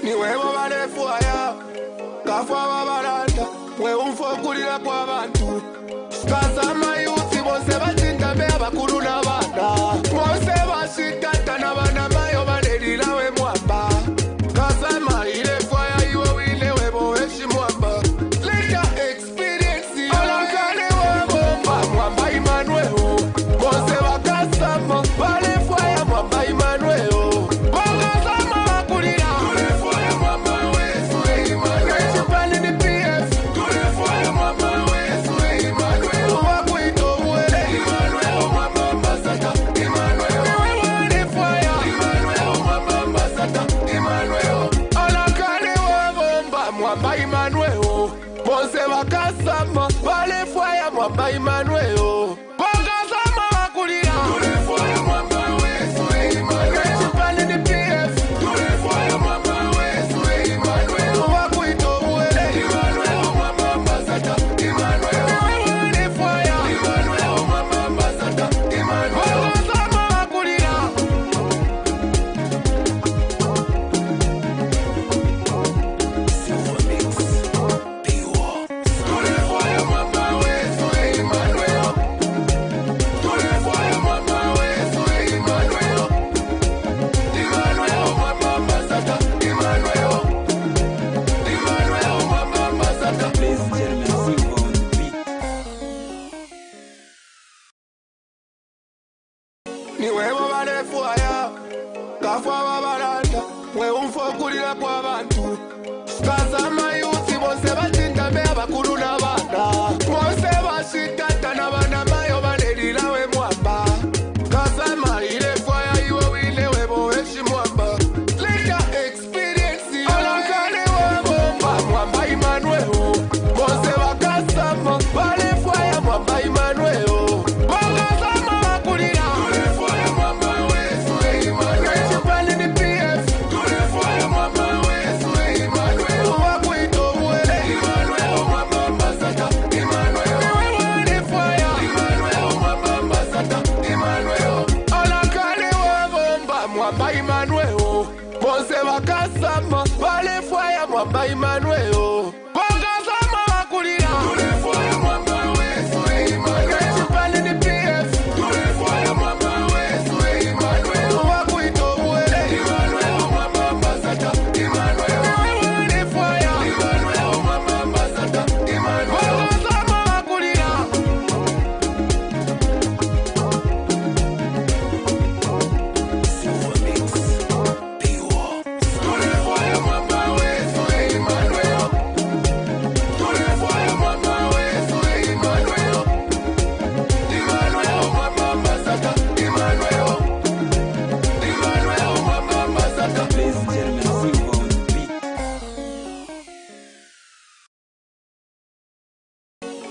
Ni wewe barefuaya kafa babaranda we umfokulira kwa bantu kasama yuti bose batinda be abakuru n'abana bose bashikata n'abana bayo banerira we mwamba kasama irefuaya iwe wile we boheshi mwamba later experience alankane we bomba mwamba Emmanuel bose bakasama barefuaya mwamba Emmanuel Mwamba Emmanuel Bongazama wakulira Turefoya mwamba wesu Emmanuel Chipani ni PF Turefoya mwamba wesu Emmanuel Wakuito uwele Emmanuel mwamba mbasata Emmanuel Turefoya Emmanuel mwamba mbasata Emmanuel Bongazama wakulira Silver Mix Piwa Turefoya mwamba ni wewe barefuaya kafa babaranda we umfokulira kwa bantu kasama yuti bose batinda be abakuru n'abana bose bashikata n'abana bayo banerira we mwamba kasama irefuaya iwe wile we boheshi mwamba later experience alankane we bomba mwamba Emmanuel bose bakasama barefuaya mwamba Emmanuel Mwamba Emmanuel Bongazama wakulira Turefoya mwamba wesu Emmanuel Chipani ni PF Turefoya mwamba wesu Emmanuel Wakuito uwele Emmanuel mwamba mbasata Emmanuel Turefoya Emmanuel mwamba mbasata Emmanuel Bongazama wakulira Silver Mix Piwa Turefoya mwamba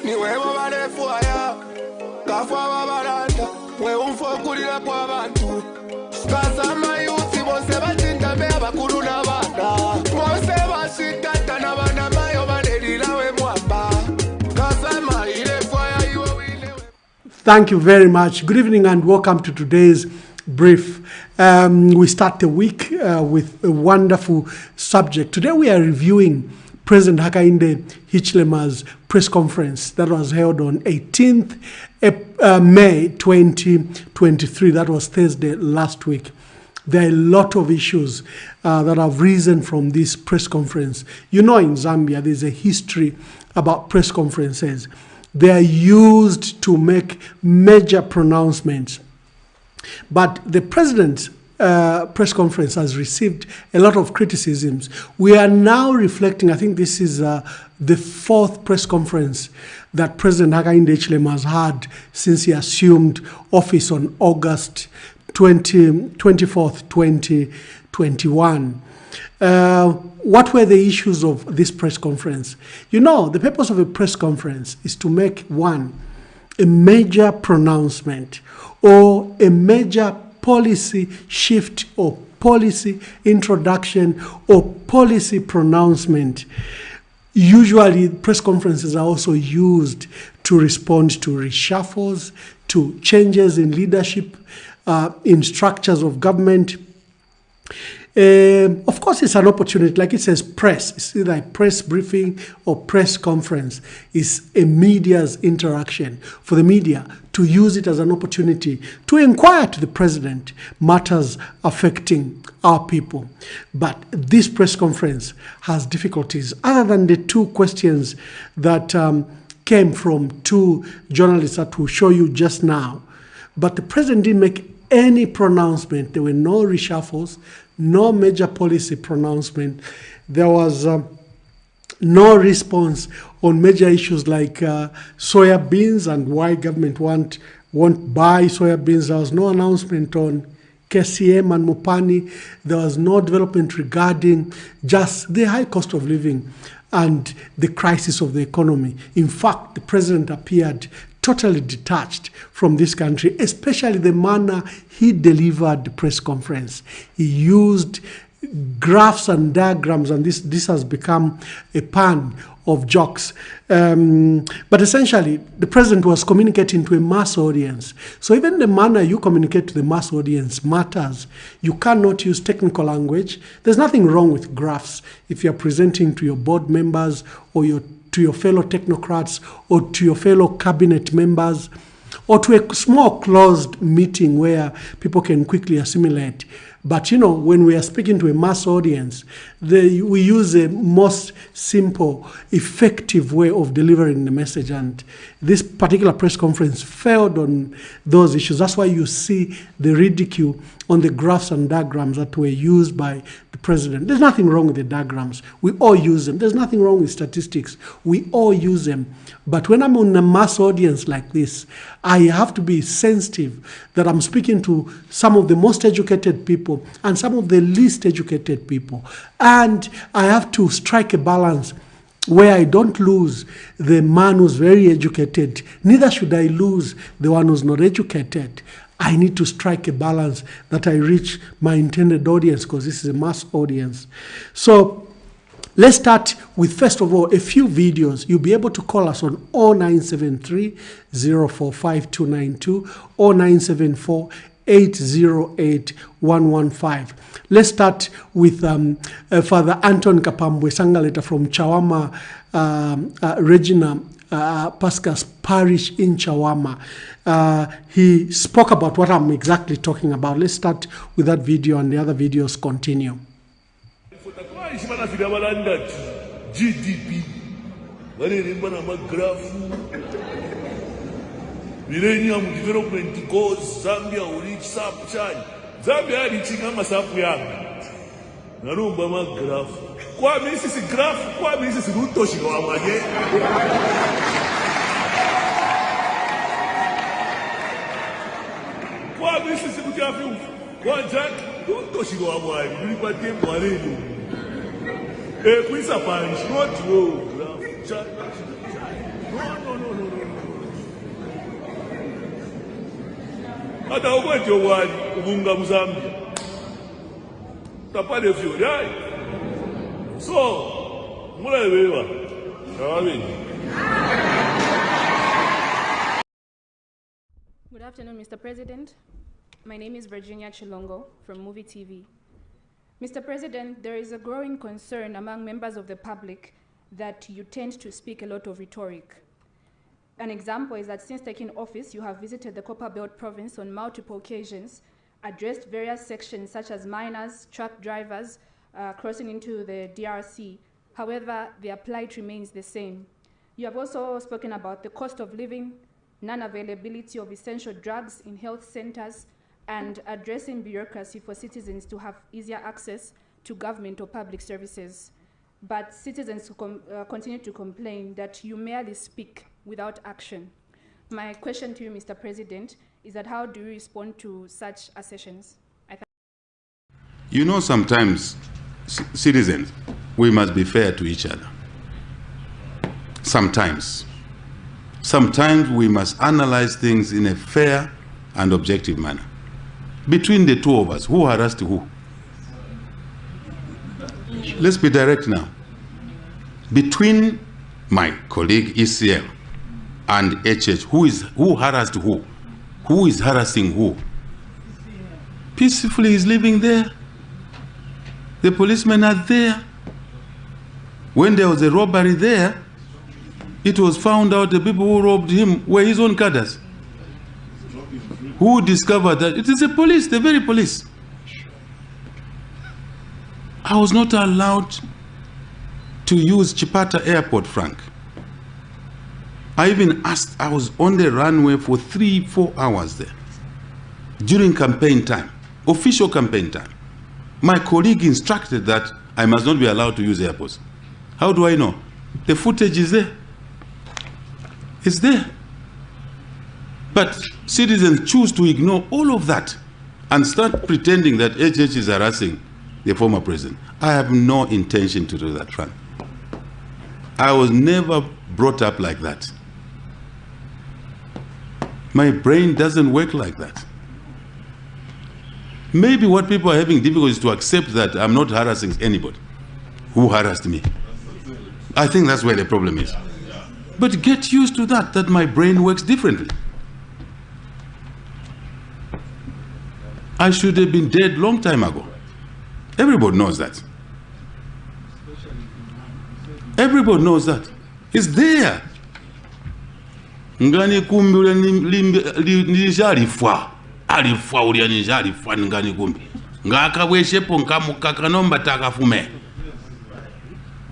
ni wewe barefuaya kafa babaranda we umfokulira kwa bantu kasama yuti bose batinda be abakuru n'abana bose bashikata n'abana bayo banerira we mwamba kasama irefuaya iwe wile. Thank you very much. Good evening and welcome to today's brief. We start the week with a wonderful subject. Today we are reviewing President Hakainde Hichilema's press conference that was held on 18th May 2023. That was Thursday last week. There are a lot of issues that have risen from this press conference. You know, in Zambia, there's a history about press conferences. They are used to make major pronouncements. But the president's press conference has received a lot of criticisms. We are now reflecting, I think this is the fourth press conference that President Hakainde Hichilema has had since he assumed office on August 24th, 2021. What were the issues of this press conference? You know, the purpose of a press conference is to make, one, a major pronouncement or a major policy shift or policy introduction or policy pronouncement. Usually, press conferences are also used to respond to reshuffles, to changes in leadership, in structures of government. Of course, it's an opportunity. Like it says press. It's either a press briefing or press conference. It's a media's interaction for the media to use it as an opportunity to inquire to the president matters affecting our people. But this press conference has difficulties other than the two questions that came from two journalists that will show you just now. But the president didn't make any pronouncement. There were no reshuffles, no major policy pronouncement. There was no response on major issues like soya beans and why government won't buy soya beans. There was no announcement on KCM and Mopani. There was no development regarding just the high cost of living and the crisis of the economy. In fact, the president appeared totally detached from this country, especially the manner he delivered the press conference. He used graphs and diagrams, and this has become a pan of jokes. But essentially, the president was communicating to a mass audience. So even the manner you communicate to the mass audience matters. You cannot use technical language. There's nothing wrong with graphs if you're presenting to your board members or to your fellow technocrats or to your fellow cabinet members or to a small closed meeting where people can quickly assimilate. But, you know, when we are speaking to a mass audience, we use a most simple, effective way of delivering the message. And this particular press conference failed on those issues. That's why you see the ridicule on the graphs and diagrams that were used by the president. There's nothing wrong with the diagrams. We all use them. There's nothing wrong with statistics. We all use them. But when I'm on a mass audience like this, I have to be sensitive that I'm speaking to some of the most educated people and some of the least educated people. And I have to strike a balance where I don't lose the man who's very educated, neither should I lose the one who's not educated. I need to strike a balance that I reach my intended audience, because this is a mass audience. So let's start with, first of all, a few videos. You'll be able to call us on 0973 045 292 or 974 808 115. Let's start with Father Anton Kapambwe Sangaleta from Chawama Regina Pascas Parish in Chawama. He spoke about what I'm exactly talking about. Let's start with that video and the other videos continue. GDP, Millennium Development Goals, Zambia will reach sub-charge. Zambia reaching a masapu yang. Narumba ma graph. Kwa misi graph, kwa misi ruto shigawamage. Kwa misi kutafu. Kwa jack, ruto shigawamage. Nilipate mwarelu. Kuisa punch, not graph. No. Ata ukwete wali ubunga Mzambia. Tapade fiori ai. So, mulewewa. Good afternoon, Mr. President. My name is Virginia Chilongo from Movie TV. Mr. President, there is a growing concern among members of the public that you tend to speak a lot of rhetoric. An example is that since taking office, you have visited the Copper Belt province on multiple occasions, addressed various sections such as miners, truck drivers, crossing into the DRC. However, their plight remains the same. You have also spoken about the cost of living, non-availability of essential drugs in health centers, and addressing bureaucracy for citizens to have easier access to government or public services. But citizens continue to complain that you merely speak without action. My question to you, Mr. President, is that how do you respond to such assertions? You know, sometimes citizens, we must be fair to each other. Sometimes we must analyze things in a fair and objective manner. Between the two of us, who harassed who? Let's be direct now. Between my colleague ECL and HH, who harassed who? Who is harassing who? Peacefully is living there. The policemen are there. When there was a robbery there, it was found out the people who robbed him were his own cadres. Who discovered that? It is the police, the very police. I was not allowed to use Chipata Airport, Frank. I even asked, I was on the runway for 3-4 hours there during campaign time, official campaign time. My colleague instructed that I must not be allowed to use airports. How do I know? The footage is there. It's there. But citizens choose to ignore all of that and start pretending that HH is harassing the former president. I have no intention to do that, Frank. I was never brought up like that. My brain doesn't work like that. Maybe what people are having difficulty is to accept that I'm not harassing anybody who harassed me. I think that's where the problem is. But get used to that, that my brain works differently. I should have been dead long time ago. Everybody knows that. Everybody knows that. It's there. Ngani kumbi ule nilishalifwa. Alifwa ule nilishalifwa ngani kumbi. Ngaka weshepo nkamukanomba takafume.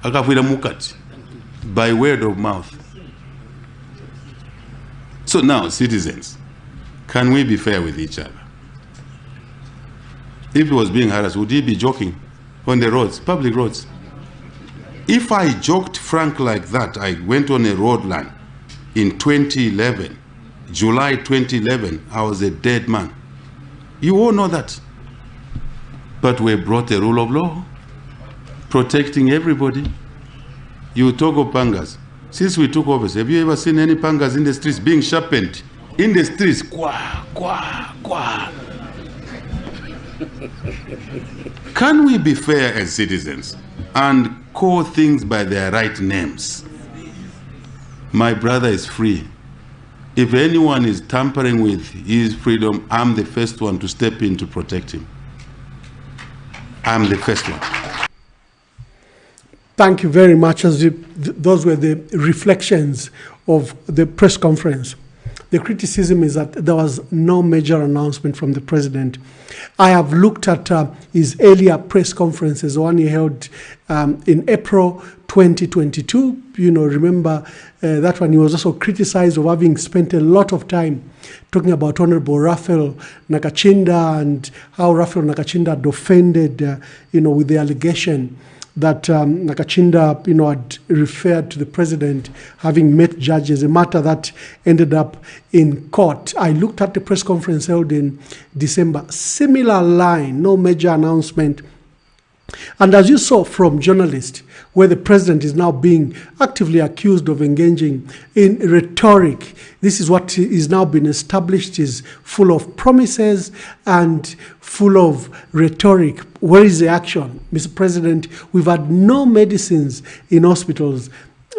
Akafuira mukati. By word of mouth. So now, citizens, can we be fair with each other? If he was being harassed, would he be joking on the roads, public roads? If I joked Frank like that, I went on a road line in 2011, July 2011, I was a dead man. You all know that. But we brought a rule of law, protecting everybody. You talk of pangas. Since we took office, have you ever seen any pangas in the streets being sharpened? In the streets, kwa, kwa, kwa. Can we be fair as citizens and call things by their right names? My brother is free. If anyone is tampering with his freedom, I'm the first one to step in to protect him. I'm the first one. Thank you very much. Those were the reflections of the press conference. The criticism is that there was no major announcement from the president. I have looked at his earlier press conferences, the one he held in April 2022. You know, remember that one, he was also criticized of having spent a lot of time talking about Honorable Raphael Nakachinda and how Raphael Nakachinda had offended, with the allegation that Nakachinda, had referred to the president having met judges, a matter that ended up in court. I looked at the press conference held in December. Similar line, no major announcement. And as you saw from journalists, where the president is now being actively accused of engaging in rhetoric, this is what is now been established, is full of promises and full of rhetoric. Where is the action? Mr. President, we've had no medicines in hospitals,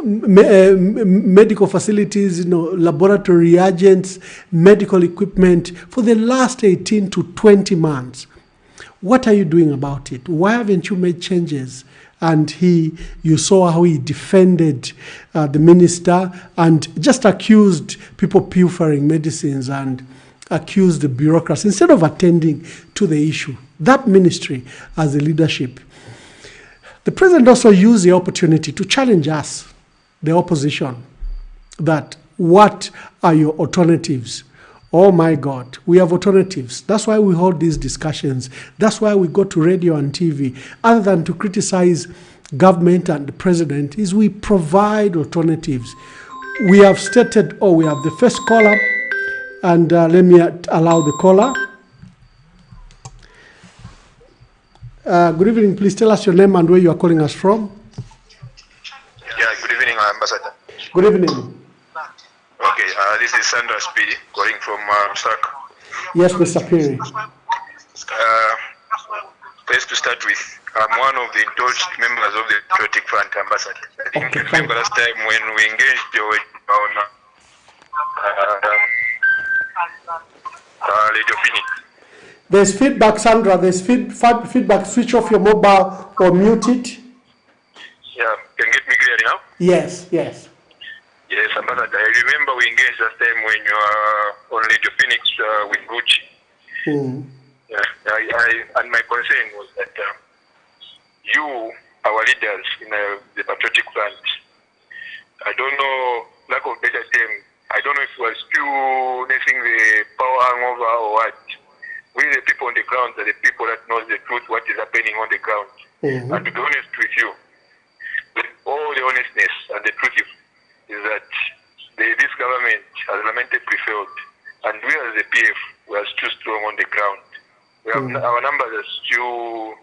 medical facilities, laboratory reagents, medical equipment for the last 18 to 20 months. What are you doing about it? Why haven't you made changes? And you saw how he defended the minister and just accused people pilfering medicines and accused the bureaucrats instead of attending to the issue. That ministry as a leadership. The president also used the opportunity to challenge us, the opposition, that what are your alternatives? Oh my God, we have alternatives. That's why we hold these discussions. That's why we go to radio and TV. Other than to criticize government and the president, is we provide alternatives. We have stated, we have the first caller, and let me allow the caller. Good evening. Please tell us your name and where you are calling us from. Yeah, good evening, Ambassador. Good evening. Okay, this is Sandra Speedy, calling from Lusaka. Yes, Mr. Perry. First to start with, I'm one of the endorsed members of the Patriotic Front, Ambassador. I think you remember last time when we engaged on Radio Fini. There's feedback, Sandra. There's feedback. Switch off your mobile or mute it. Yeah, can you get me clear now? Yes, yes. Yes, Ambassador. I remember we engaged last time when you were on Radio Phoenix with Gucci. Yeah, and my concern was that you, our leaders in the Patriotic Front, I don't know, lack of better term, I don't know if it was experiencing the power hangover or what. We, the people on the ground, are the people that knows the truth, what is happening on the ground. And to be honest with you, with all the honestness and the truth is that this government has lamentably failed. And we as the PF, we are still strong on the ground. We have, our numbers are still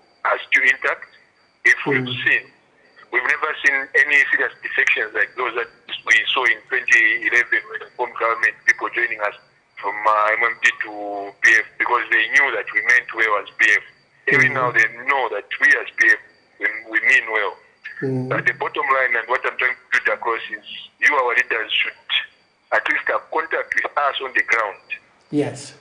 intact. If we've never seen any serious defections like those that we saw in 2011 when the formed government, people joining us from MMT to PF because they knew that we meant well as PF. Even now they know that we as PF, we mean well. But the bottom line and what I'm trying to put across is you, our leaders, should at least have contact with us on the ground. Yes.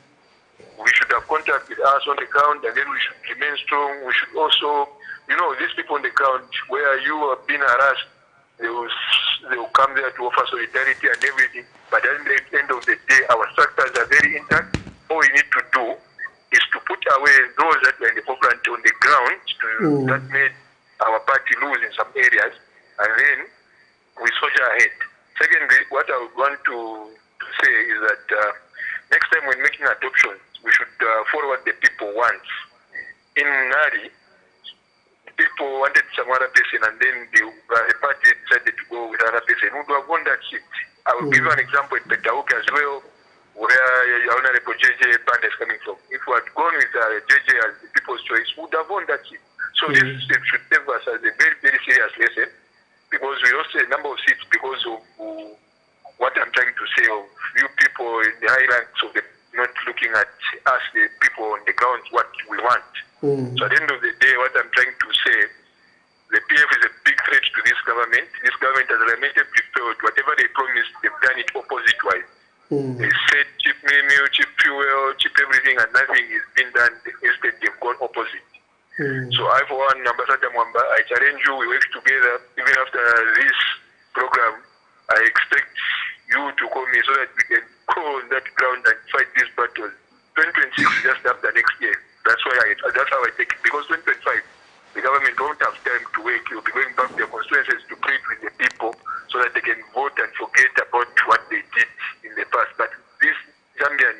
We should have contact with us on the ground, and then we should remain strong. We should also, these people on the ground where you have been harassed, they will come there to offer solidarity and everything. But at the end of the day, our structures are very intact. All we need to do is to put away those that were in the forefront on the ground that made our party lose in some areas, and then we soldier ahead. Secondly, what I would want to say is that next time when making adoptions, we should follow what the people want. In Nari, people wanted some other person, and then the party decided to go with another person who would have won that seat. I will give you an example in Petauke as well, where Honorable JJ Band is coming from. If we had gone with JJ as the people's choice, we would have won that seat. So this should serve us as a very, very serious lesson, because we lost a number of seats because of what I'm trying to say of you people in the high ranks of the not looking at us, the people on the ground, what we want. So at the end of the day, what I'm trying to say, the PF is a big threat to this government. This government has lamentably failed. Whatever they promised, they've done it opposite-wise. They said cheap meal, cheap fuel, cheap everything, and nothing is being done. Instead, they've gone opposite. So I, for one, Ambassador Mwamba, I challenge you, we work together. Even after this program, I expect you to call me so that we can go on that ground and fight this battle. 2026 is just after next year. That's how I take it. Because 2025, the government don't have time to wait. You'll be going back to their constituencies to plead with the people so that they can vote and forget about what they did in the past. But this Zambia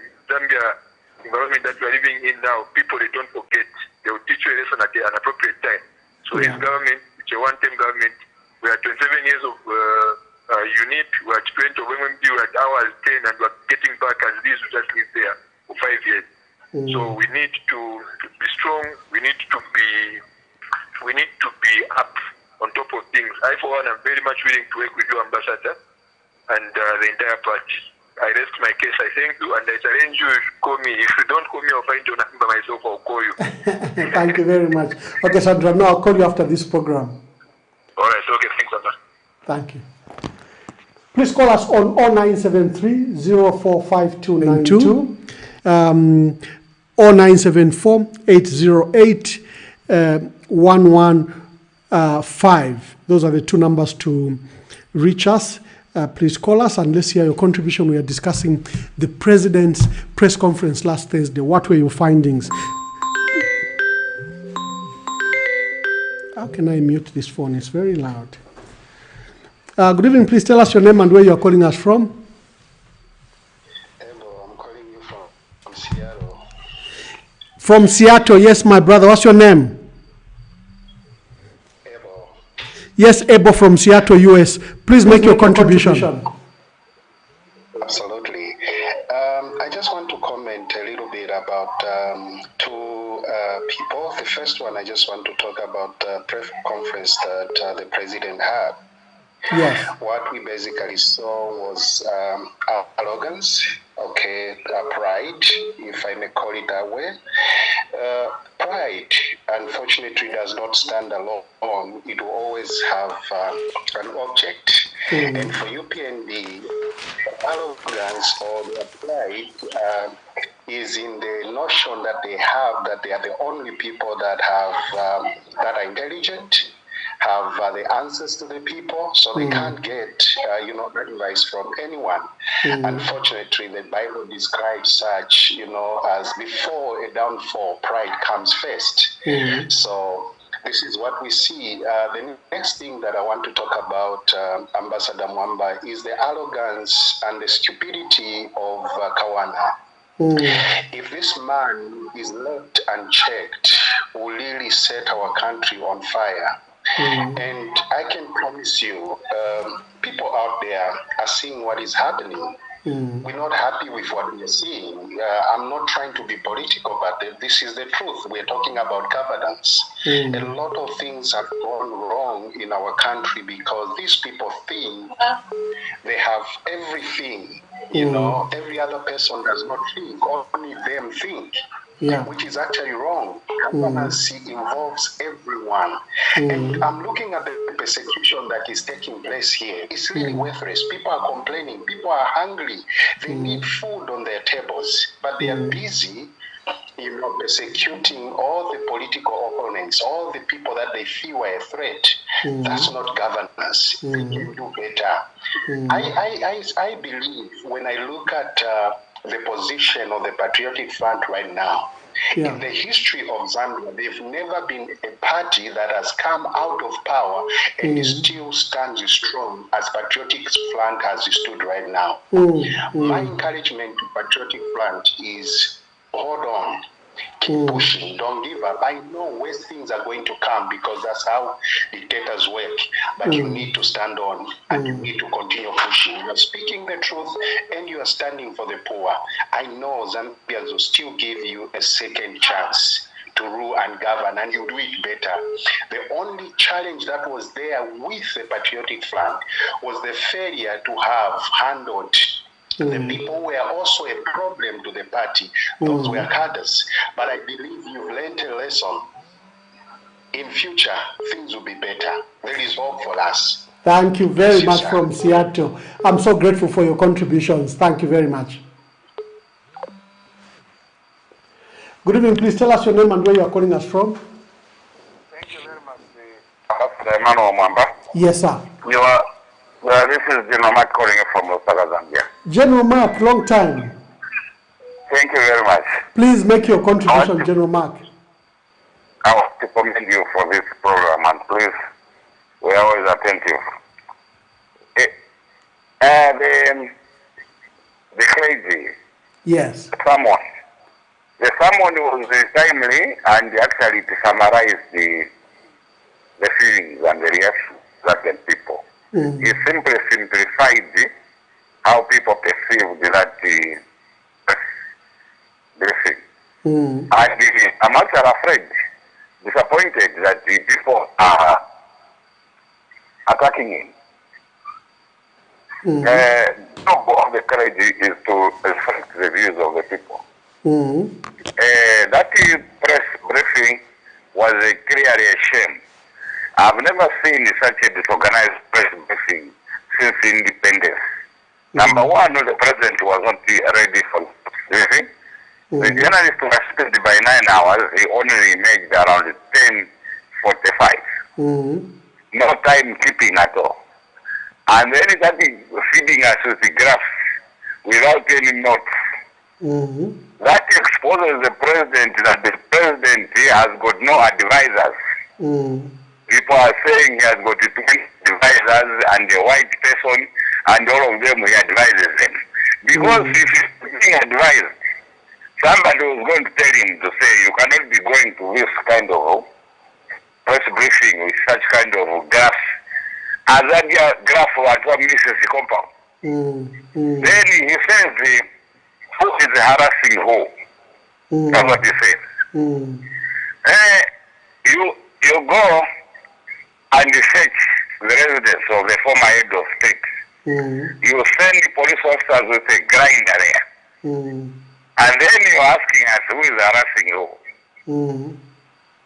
environment that we're living in now, people, they don't forget. They will teach you a lesson at an appropriate time. So this government, it's a one-term government. We are 27 years of unit, we are 20 of MMD, we are at hours 10, and we are getting back as this, we just live there for 5 years. So we need to be strong, we need to be up on top of things. I, for one, am very much willing to work with you, Ambassador, and the entire party. I rest my case. I thank you, and I challenge you. If you call me, if you don't call me, I'll find your number myself. I'll call you. Thank you very much. Okay, Sandra. Now I'll call you after this program. All right. Okay. Thanks, Sandra. Thank you. Please call us on 0973 045292, 0974 808 115. Those are the two numbers to reach us. Please call us and let's hear your contribution. We are discussing the president's press conference last Thursday. What were your findings? How can I mute this phone? It's very loud. Good evening. Please tell us your name and where you are calling us from. Hello, I'm calling you from Seattle. From Seattle, yes, my brother. What's your name? Yes, Ebo from Seattle, US. Please make your contribution. Absolutely. I just want to comment a little bit about two people. The first one, I just want to talk about the press conference that the president had. Yes. What we basically saw was arrogance, pride, if I may call it that way. Pride, unfortunately, does not stand alone. It will always have an object. And for UPND, arrogance or pride is in the notion that they have that they are the only people that have that are intelligent, have the answers to the people, so they can't get advice from anyone. Unfortunately, the Bible describes such, as before a downfall, pride comes first. So this is what we see. The next thing that I want to talk about, Ambassador Mwamba, is the arrogance and the stupidity of Kawana. If this man is left unchecked, will really set our country on fire. And I can promise you, people out there are seeing what is happening. We're not happy with what we're seeing. I'm not trying to be political, but this is the truth. We're talking about governance. A lot of things have gone wrong in our country because these people think they have everything. Every other person does not think, only them think. Which is actually wrong. Governance involves everyone. And I'm looking at the persecution that is taking place here. It's really worthless. People are complaining. People are hungry. They need food on their tables, but they are busy, persecuting all the political opponents, all the people that they feel are a threat. That's not governance. They can do better. I believe when I look at the position of the Patriotic Front right now, in the history of Zambia, they've never been a party that has come out of power and still stands strong as Patriotic Front has stood right now. My encouragement to Patriotic Front is hold on. Keep pushing, don't give up. I know worse things are going to come because that's how dictators work. But you need to stand on and you need to continue pushing. You are speaking the truth and you are standing for the poor. I know Zambians will still give you a second chance to rule and govern, and you do it better. The only challenge that was there with the Patriotic Front was the failure to have handled the people were also a problem to the party. Those were cadres. But I believe you've learned a lesson. In future, things will be better. There is hope for us. Thank you very much from Seattle. I'm so grateful for your contributions. Thank you very much. Good evening. Please tell us your name and where you are calling us from. Thank you very much, Emmanuel Mwamba. Yes, sir. This is General Mark calling from Lusaka, Zambia. General Mark, long time. Thank you very much. Please make your contribution, General Mark. I want to commend you for this program, and please, we are always attentive. The clergy. Yes. The sermon was timely, and actually it summarized the feelings and the reactions of the people. He simply simplified how people perceived that blessing. And I'm actually afraid, disappointed that the people are attacking him. The job of the clergy is to reflect the views of the people. That press briefing was clearly a shame. I've never seen such a disorganized press briefing since independence. Number one, the president was not ready for briefing. The journalist was spent by 9 hours. He only made around 10:45. No time keeping at all. And then he started feeding us with the graphs without any notes. That exposes the president that the president has got no advisors. People are saying he has got 20 advisors and a white person, and all of them he advises them. Because if he's being advised, somebody was going to tell him to say, you cannot be going to this kind of press briefing with such kind of graphs. As that graph was misses the compound. Then he says, who is harassing who? That's what he says. You go and search the residence of the former head of state. You send the police officers with a grinder there. And then you're asking us who is harassing who.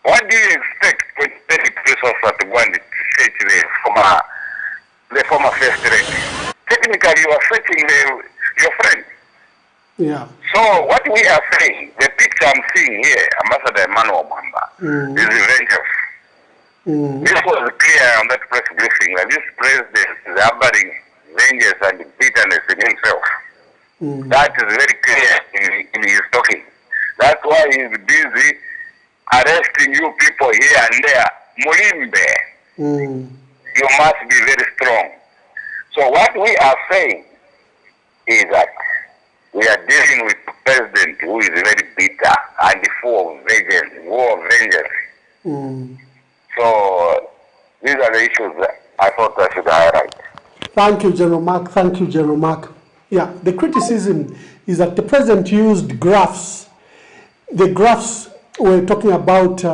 What do you expect when the police officer to go and search the former first lady? Technically, you are searching your friend. So what we are saying, the picture I'm seeing here, Ambassador Emmanuel Mwamba, is vengeance. This was clear on that press briefing that this president is harboring vengeance and bitterness in himself. That is very clear in his talking. That's why he's busy arresting you people here and there. Mulimbe, you must be very strong. So what we are saying is that we are dealing with a president who is very bitter and full of vengeance, war of vengeance. So these are the issues that I thought I should highlight. Thank you, General Mark. Thank you, General Mark. Yeah, the criticism is that the president used graphs. The graphs were talking about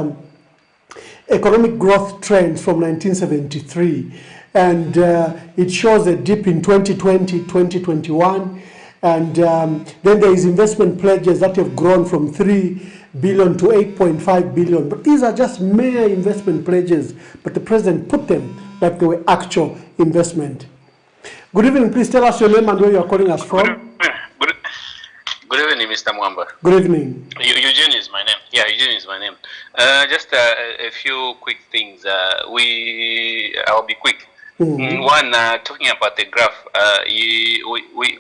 economic growth trends from 1973. And it shows a dip in 2020, 2021. And then there is investment pledges that have grown from 3 billion to 8.5 billion. But these are just mere investment pledges. But the president put them like they were actual investment. Good evening. Please tell us your name and where you are calling us from. Good evening, Mr. Mwamba. Good evening. Eugene is my name. Yeah, Eugene is my name. Just a few quick things. I'll be quick. One, talking about the graph.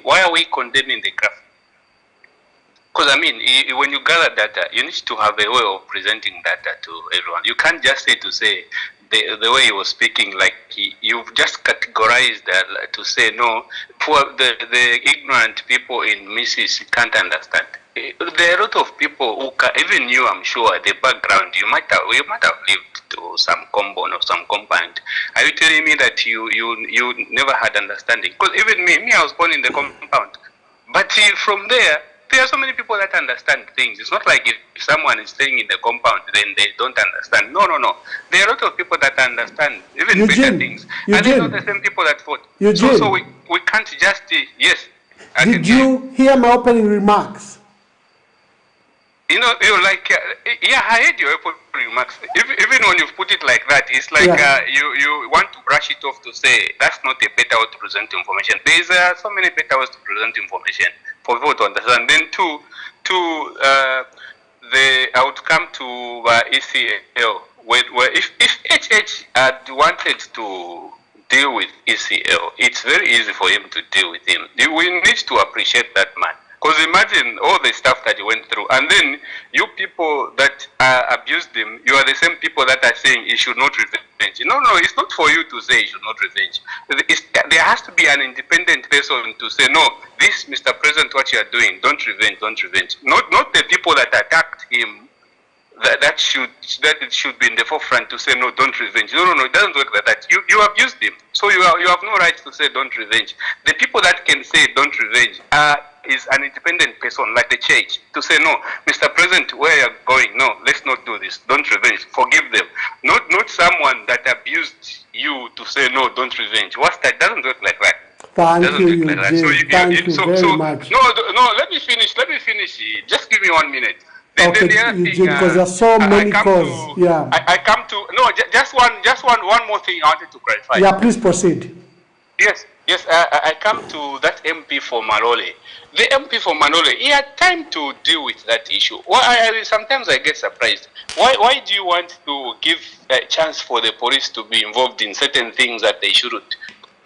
Why are we condemning the graph? Because I mean, when you gather data, you need to have a way of presenting data to everyone. You can't just say the way he was speaking, like you've just categorized to say no. Poor the ignorant people in Mrs. can't understand. There are a lot of people who can, even you, I'm sure, the background you might have lived to some compound or some compound. Are you telling me that you never had understanding? Because even me, I was born in the compound, but from there are so many people that understand things. It's not like if someone is staying in the compound, then they don't understand. No. There are a lot of people that understand even better things. And they're not the same people that vote. So we can't just, yes. Did you hear my opening remarks? You know, yeah, I heard your opening remarks. Even when you put it like that, it's like you want to brush it off to say that's not a better way to present information. There's so many better ways to present information for people to understand. Then I would come to ECL, where if HH had wanted to deal with ECL, it's very easy for him to deal with him. We need to appreciate that man. Because imagine all the stuff that he went through, and then you people that abused him, you are the same people that are saying he should not revenge. No, it's not for you to say he should not revenge. There has to be an independent person to say, no, this, Mr. President, what you are doing, don't revenge. Not the people that attacked him. That it should be in the forefront to say no, don't revenge. No, it doesn't work like that. You abused him, so you have no right to say don't revenge. The people that can say don't revenge is an independent person like the church to say no, Mr. President, where you're going, no, let's not do this. Don't revenge. Forgive them. Not someone that abused you to say no, don't revenge. What's that? Doesn't work like that. Thank you, Eugene. Thank you very much. No. Let me finish. Just give me 1 minute. Okay, Eugene, because there are so many calls. Yeah. I come to just one more thing I wanted to clarify. Yeah, please proceed. Yes. I come to that MP for Malole. The MP for Malole, he had time to deal with that issue. Sometimes I get surprised. Why do you want to give a chance for the police to be involved in certain things that they shouldn't?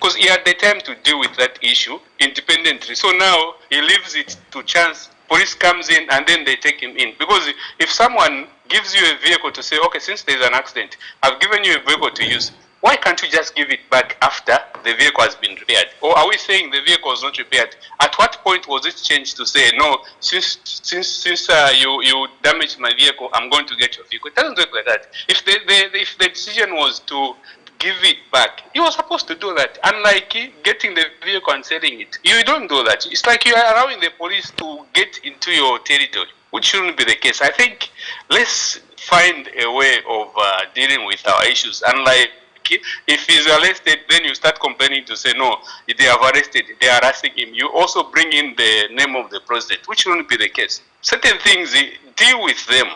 Because he had the time to deal with that issue independently. So now he leaves it to chance. Police comes in and then they take him in. Because if someone gives you a vehicle to say, okay, since there's an accident, I've given you a vehicle to use, why can't you just give it back after the vehicle has been repaired? Or are we saying the vehicle was not repaired? At what point was it changed to say, no, since you damaged my vehicle, I'm going to get your vehicle? It doesn't work like that. If the decision was to give it back, you were supposed to do that. Unlike getting the vehicle and selling it, you don't do that. It's like you are allowing the police to get into your territory, which shouldn't be the case. I think let's find a way of dealing with our issues. Unlike if he's arrested, then you start complaining to say, no, they have arrested, they are arresting him. You also bring in the name of the president, which shouldn't be the case. Certain things, deal with them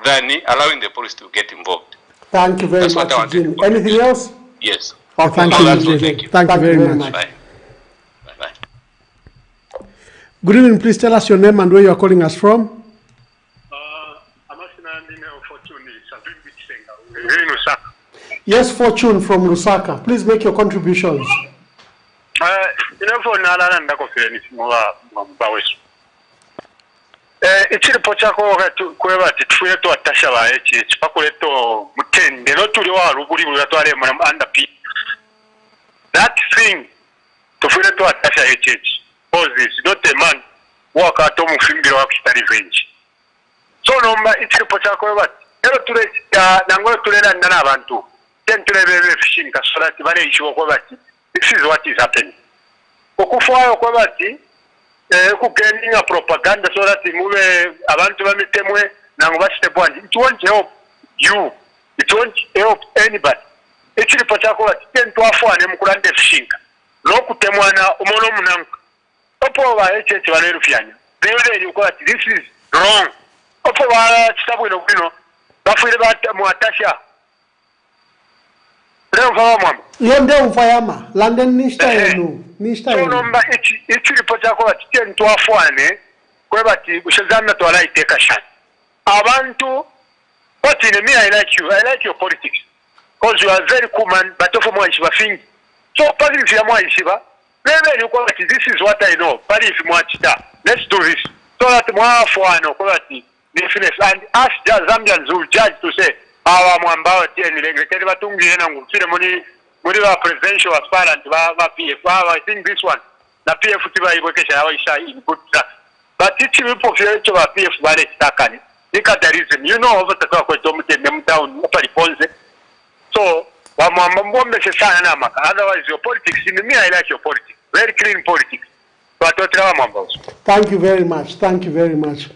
than allowing the police to get involved. Thank you very much, Eugene. Anything else? Yes. Oh, thank you, Eugene. Thank you very much. Bye. Good evening, please tell us your name and where you are calling us from. Yes, Fortune from Lusaka. Please make your contributions. Ekiripo kyako kweba titufuye to atasha ba echi chipakuleto mutende no tuli wa rubuli bulwatwale under P. That thing tufuye to atasha echi because it's not a man walk out of mufimbiro wa kitari revenge. So no ekiripo kyako kweba ero tule nangolo tulera ndana abantu tentulebe fishing kasola tibale isho kweba this is what is happening. Okufayo kweba kugaining a propaganda so that move abantu bamitemwe nango bashite bwandi. It won't help you, it won't help anybody. Ekiripo kyako bati tentwafane mukulande fishinga lokutemwana umono munangu opo ba echeche balerufyanya bebe yuko ati this is wrong opo ba kitabwino bwino bafuire ba muatasha Yonde ufayama London nishta yenu so nomba ekiripo kyako bati tentwafane kwebati bushazana twala iteka shani abantu but in me I like your politics because you are very cool man but of more ishiba so pali if you are more ishiba maybe you call it this is what I know pali if more chita let's do this so that more fwano kwebati defense and ask Zambians who judge to say awa mwambao tieni legrekeli batungi na ngufire muri ba presidential aspirant ba PF. I think this one na PF tiba ibokesha hawa isha in good track but it's people to ba PF bale takani ikadarism you know over the kwa tomute them down upali ponze so wa mwambombe sana na maka otherwise your politics in me I like your politics very clean politics but what mwambao. Thank you very much.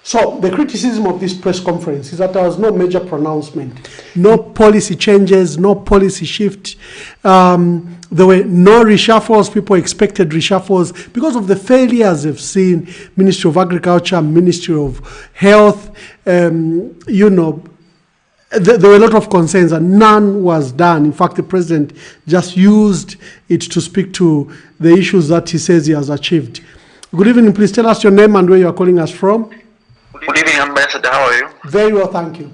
So the criticism of this press conference is that there was no major pronouncement, no policy changes, no policy shift. There were no reshuffles. People expected reshuffles because of the failures they've seen. Ministry of Agriculture, Ministry of Health, there were a lot of concerns and none was done. In fact, the president just used it to speak to the issues that he says he has achieved. Good evening. Please tell us your name and where you are calling us from. Good evening, Ambassador. How are you? Very well, thank you.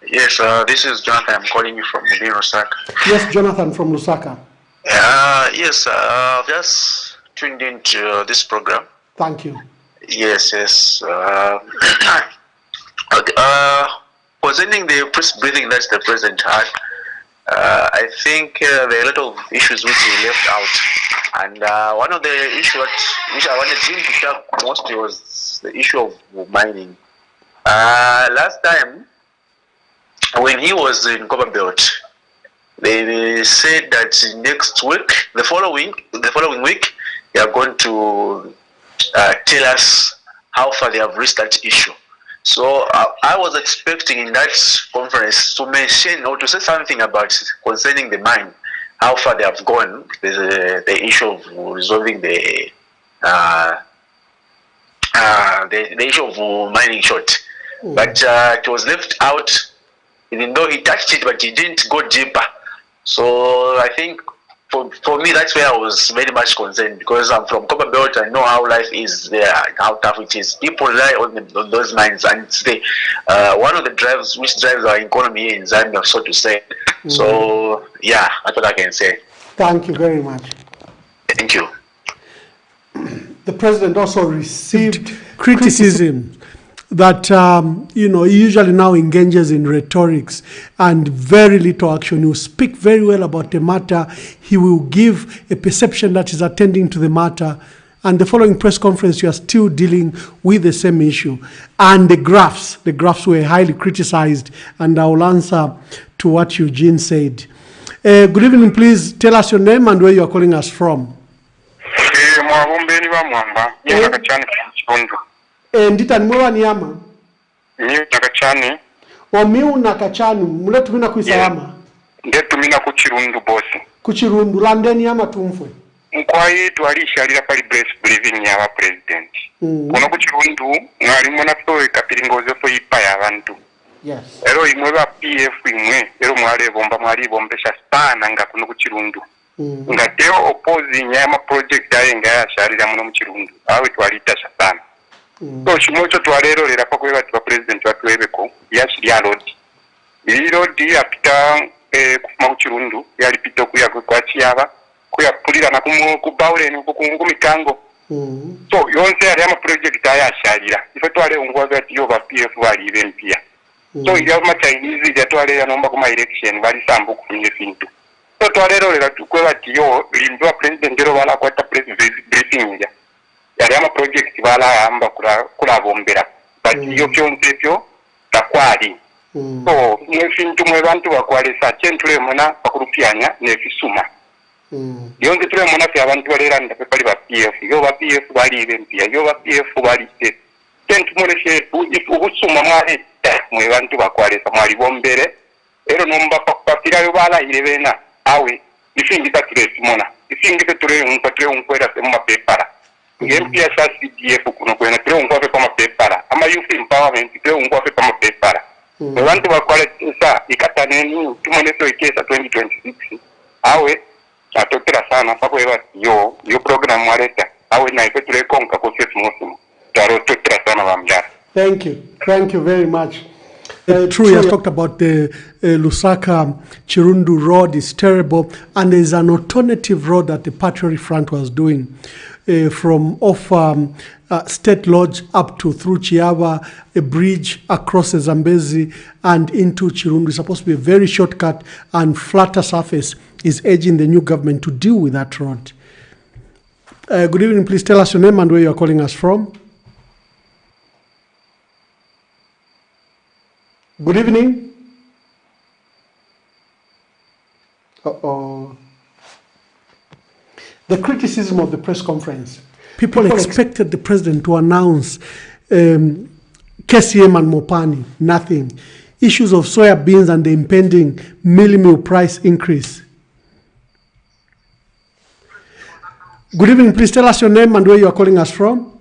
Yes, this is Jonathan. I'm calling you from Lusaka. Yes, Jonathan from Lusaka. Yes, I've just tuned into this program. Thank you. Yes. Concerning the press briefing that the president had, I think there are a lot of issues which he left out. And one of the issues which I wanted him to talk mostly was the issue of mining. Last time, when he was in Copperbelt, they said that next week, the following week, they are going to tell us how far they have reached that issue. So I was expecting in that conference to mention or to say something about concerning the mine, how far they have gone, the issue of resolving the issue of mining short. But it was left out, even though he touched it, but he didn't go deeper. So I think for me, that's where I was very much concerned, because I'm from Copperbelt. I know how life is there, how tough it is. People rely on those mines, and it's one of the drives which drives our economy in Zambia, so to say. So yeah, that's what I can say. Thank you very much. Thank you. The president also received criticism that he usually now engages in rhetorics and very little action. He will speak very well about the matter. He will give a perception that he's attending to the matter. And the following press conference, you are still dealing with the same issue. And the graphs were highly criticized. And I will answer to what Eugene said. Good evening, please tell us your name and where you are calling us from. Ndita nimwewa niyama Miu nakachani Miu nakachani Muletu mina kuisayama Ndetu mina kuchirundu bosi Kuchirundu Landeni yama tumfwe Mkwaye tuwalisha alila pali press briefing ya wa president Kuno kuchirundu Ngalimona soe kapiringoze so ipa ya vantu Yes Ero imweba PF imwe Ero mwale bomba mwali bombesha sana nga kuno kuchirundu nga teo opposing ya project ayenga yasharira muno mu Kirundu awe twalita satana so shimocho twalero lera pa kweba twa president watwebeko yashirya road iyi road yapita kufuma mu Kirundu yalipita kuya kwa Chiyaba kuya pulira na ku Baulen ku mikango so yonse yali ama project ayasharira ife twale ungwaga tiyo ba PF bali event so ili ama Chinese ya twale ya nomba kuma election bali sambu kufunye fintu so twalero lera tukweba tiyo lindwa president ero bala kwata president briefing ya yali ama project bala amba kula bombera but yo kyonse byo takwali so mwefintu mwe bantu bakwalesa chentule mona bakurupyanya nefisuma yonse tule mona fya abantu balera ndape bali ba PF yo ba PF bali bempia yo ba PF bali se kentu moleshe ubusuma mwale mwe bantu bakwalesa mwali bombere ero nomba papira yo bala ilebena awe ifingita tule simona ifingita tule unkwera se mu mapepara ngempia sa CDF kuno kwena tule unkwafe pa mapepara ama youth empowerment tule unkwafe pa mapepara abantu bakwalesa ikataneni tumoneso ikesa 2026 awe atotera sana pakweba yo program waleta awe na ife tule konka ko sefu musimo taro totera sana bamjara. Thank you very much. True, you have talked about the Lusaka Chirundu road is terrible, and there is an alternative road that the Patriotic Front was doing from off State Lodge up to through Chiaba, a bridge across the Zambezi and into Chirundu. It's supposed to be a very shortcut and flatter surface. Is urging the new government to deal with that road. Good evening. Please tell us your name and where you are calling us from. Good evening. The criticism of the press conference. People expected the president to announce KCM and Mopani. Nothing. Issues of soya beans and the impending meal price increase. Good evening. Please tell us your name and where you are calling us from.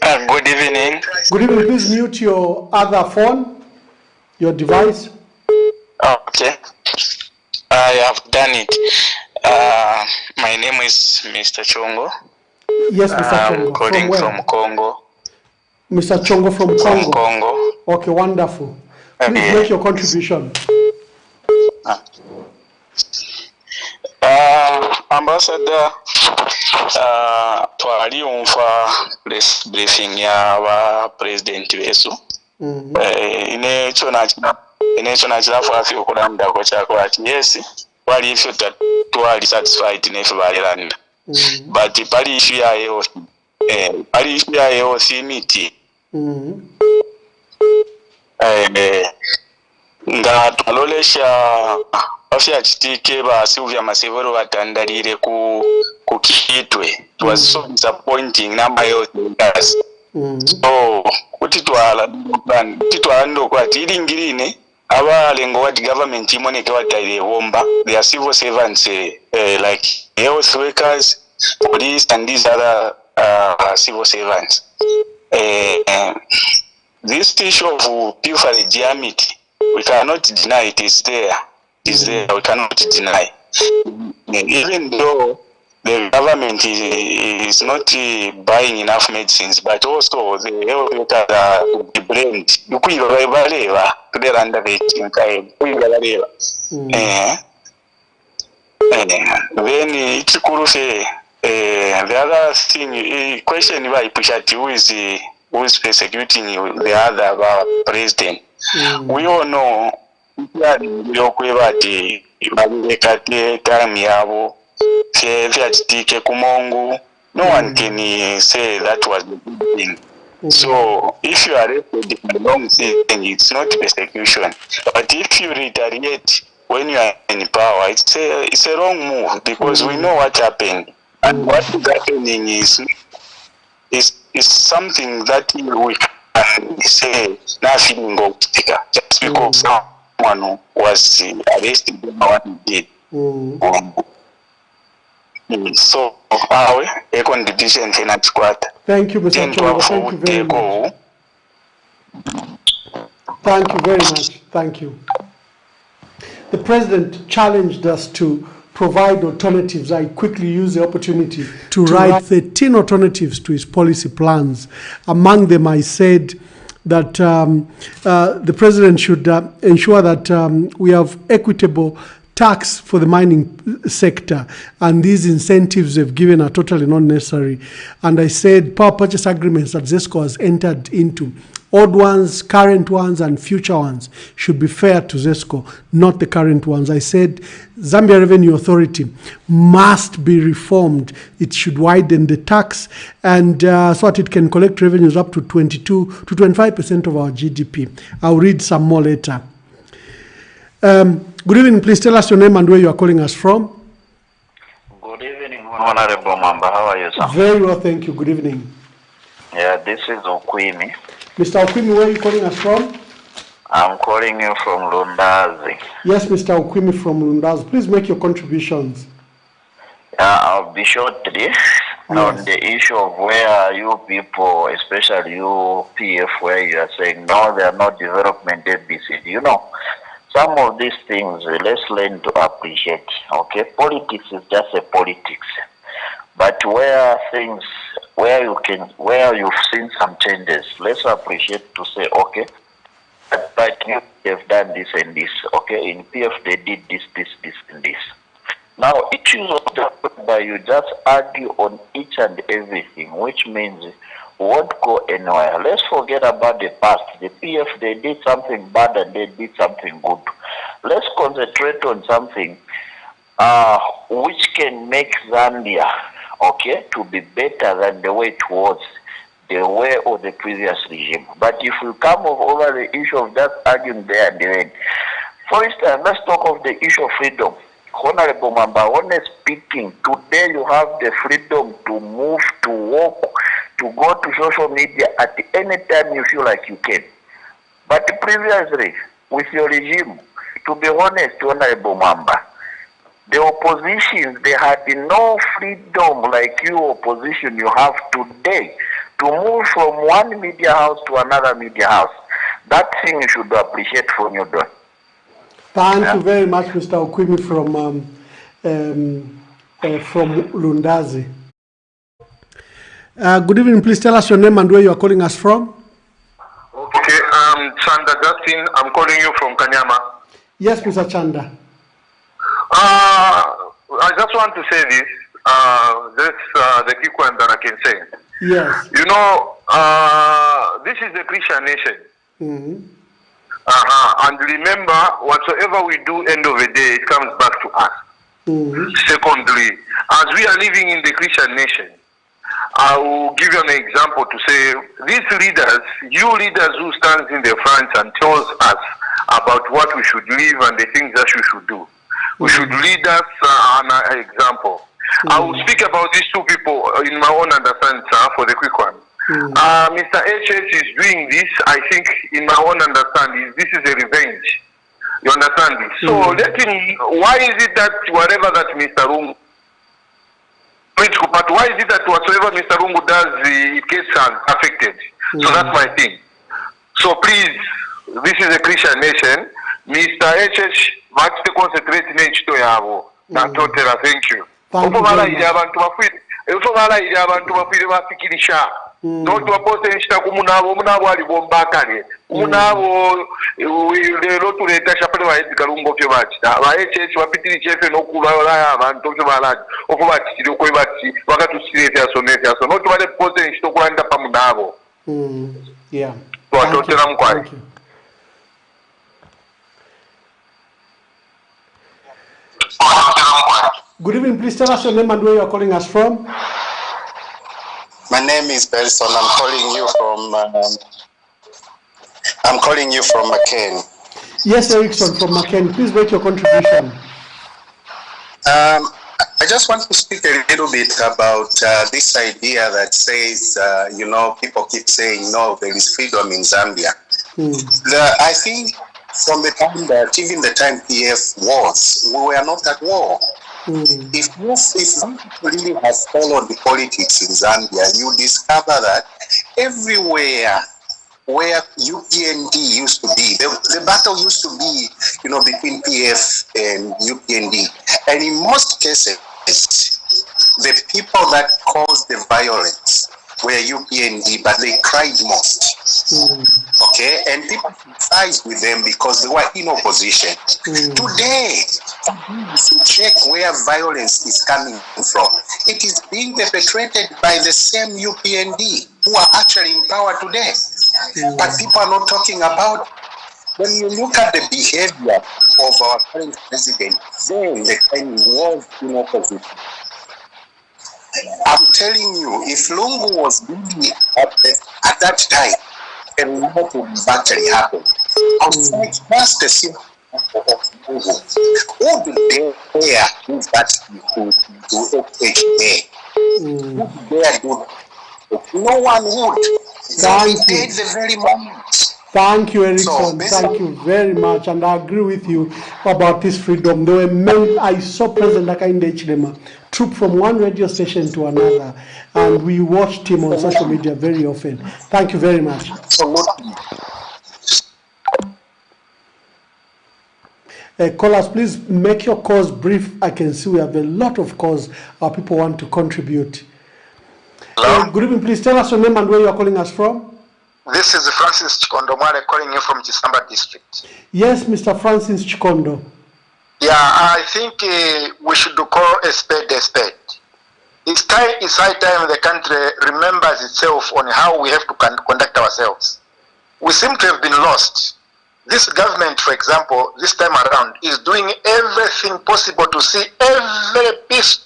Good evening. Good evening. Please mute your other phone, your device. Okay. I have done it. My name is Mr. Chongo. Yes, Mr. Chongo. I'm calling from Congo. Mr. Chongo from Congo. Congo. Okay, wonderful. Please make your contribution. Ambassador, twali umfa press briefing ya president wesu. Ine chona chilafu afi okulanda ko chako ati yes wali ifyo twali satisfied nefe baliranda. But pali issue ya yo simiti. Nga twalolesha afya chitike ba Sylvia Masevero batandalire ku kitwe. It was so disappointing number yo things. So kuti twala ndo kwati ilingirine abalengo what government imoneke wataire womba their civil servants like health workers, police and these other civil servants. This issue of pilferage amity, we cannot deny it is there. It is there. We cannot deny. Even though the government is not buying enough medicines, but also the health workers are blamed. Then the other thing, question why who is persecuting the other president? We all know no one can say that was the thing. So if you are arrested for the wrong thing, it's not persecution. But if you retaliate when you are in power, it's a wrong move, because we know what happened. And what is happening is something that we can say nothing goes just because someone was arrested for what he did. So a condition cannot squat. Thank you, Mr. Chongo. Thank you very much. Thank you very much. Thank you. the president challenged us to provide alternatives. I quickly use the opportunity to write 13 alternatives to his policy plans. Among them, I said that the president should ensure that we have equitable tax for the mining sector, and these incentives they've given are totally not necessary. And I said power purchase agreements that ZESCO has entered into, old ones, current ones, and future ones, should be fair to ZESCO, not the current ones. I said Zambia Revenue Authority must be reformed. It should widen the tax, and so that it can collect revenues up to 22 to 25% of our GDP. I'll read some more later. Good evening. Please tell us your name and where you are calling us from. Good evening, Honorable Mamba. How are you, sir? Very well, thank you. Good evening. Yeah, this is Okwimi. Mr. Okwimi, where are you calling us from? I'm calling you from Lundazi. Yes, Mr. Okwimi from Lundazi. Please make your contributions. I'll be short today on the issue of where you people, especially you PF, where you are saying, no, they are not development ABCD. You know, some of these things, let's learn to appreciate, okay? Politics is just a politics. But where things, where you've seen some changes, let's appreciate to say, okay, but you have done this and this, okay? In PF, they did this, and this. Now, issues of that, you just argue on each and everything, which means won't go anywhere. Let's forget about the past. The PF, they did something bad and they did something good. Let's concentrate on something which can make Zambia, okay, to be better than the way it was, the way of the previous regime. But if we come over the issue of just arguing there and then, for instance, let's talk of the issue of freedom. Honorable Mamba, honestly speaking, today you have the freedom to move, to walk, to go to social media at any time you feel like you can. But previously, with your regime, to be honest, Honorable Mamba, the opposition, they had no freedom like you opposition you have today to move from one media house to another media house. That thing you should appreciate from you, though. Thank you very much, Mr. Okwimi from Lundazi. Good evening. Please tell us your name and where you are calling us from. Okay, Chanda Justin. I'm calling you from Kanyama. Yes, Mr. Chanda. I just want to say this. The quick one that I can say. Yes. You know, this is the Christian nation. Mm-hmm. And remember, whatsoever we do, end of the day, it comes back to us. Mm-hmm. Secondly, as we are living in the Christian nation, I will give you an example to say, these leaders, you leaders who stands in the front and tells us about what we should live and the things that we should do. We should lead us an example. I will speak about these two people in my own understanding, for the quick one. Mr. HH is doing this, I think, in my own understanding, this is a revenge. You understand this? So let him, why is it that whatever that Mr. Rungu, but why is it that whatsoever Mr. Rungu does, it gets affected? So that's my thing. So please, this is a Christian nation. Mr. HH, much to concentrate in H2 Yavo. Thank you. Thank you very much. Don't oppose Kumunavo, Munawali Bombakari, Munavo, the to the Tashapel Garungo Kivac, HS, Wapiti Chef and Okula, and Tokivalat, Okovachi, Okovachi, Wakatu Sita, Soneta, so not to oppose Stokwanda Pamunavo. Yeah. Thank you. Good evening. Please tell us your name and where you are calling us from. My name is Belson. I'm calling you from McCain. Yes, Erickson from McCain. Please make your contribution. I just want to speak a little bit about this idea that says, people keep saying, no, there is freedom in Zambia. I think from the time that, even the time PF was, we were not at war. If you really have followed the politics in Zambia, you discover that everywhere where UPND used to be. The battle used to be, between PF and UPND. And in most cases, the people that caused the violence were UPND, but they cried most. Okay, and people sympathized with them because they were in opposition. Today, to check where violence is coming from, it is being perpetrated by the same UPND who are actually in power today. But people are not talking about. When you look at the behavior of our current president, then the time he was in opposition. I'm telling you, if Lungu was really at that time, a lot would actually happen. Outside, that's the simple of Lungu. Who do they dare do that to FHA? Who do dare do that? No one would. Thank you. The very moment. Thank you, Erickson. Thank you very much. And I agree with you about this freedom. There were many, I saw President Hakainde Hichilema troop from one radio station to another, and we watched him on social media very often. Thank you very much. Callers, please make your calls brief. I can see we have a lot of calls. Our people want to contribute. Good evening. Please tell us your name and where you are calling us from. This is Francis Chikondo Mwale calling you from Chisamba district. Yes, Mr. Francis Chikondo. Yeah, I think we should call a spade a spade. It's high time the country remembers itself on how we have to conduct ourselves. We seem to have been lost. This government, for example, this time around, is doing everything possible to see every piece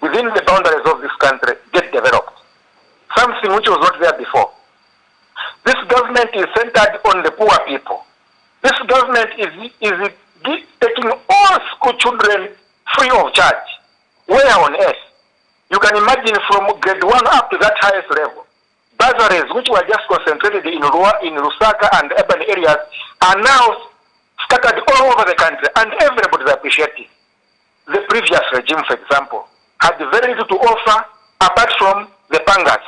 within the boundaries of this country get developed. Something which was not there before. This government is centered on the poor people. This government is taking all school children free of charge. Where on earth? You can imagine from grade 1 up to that highest level. Bursaries, which were just concentrated in Lusaka and urban areas, are now scattered all over the country, and everybody is appreciating. The previous regime, for example, had very little to offer apart from the pangas.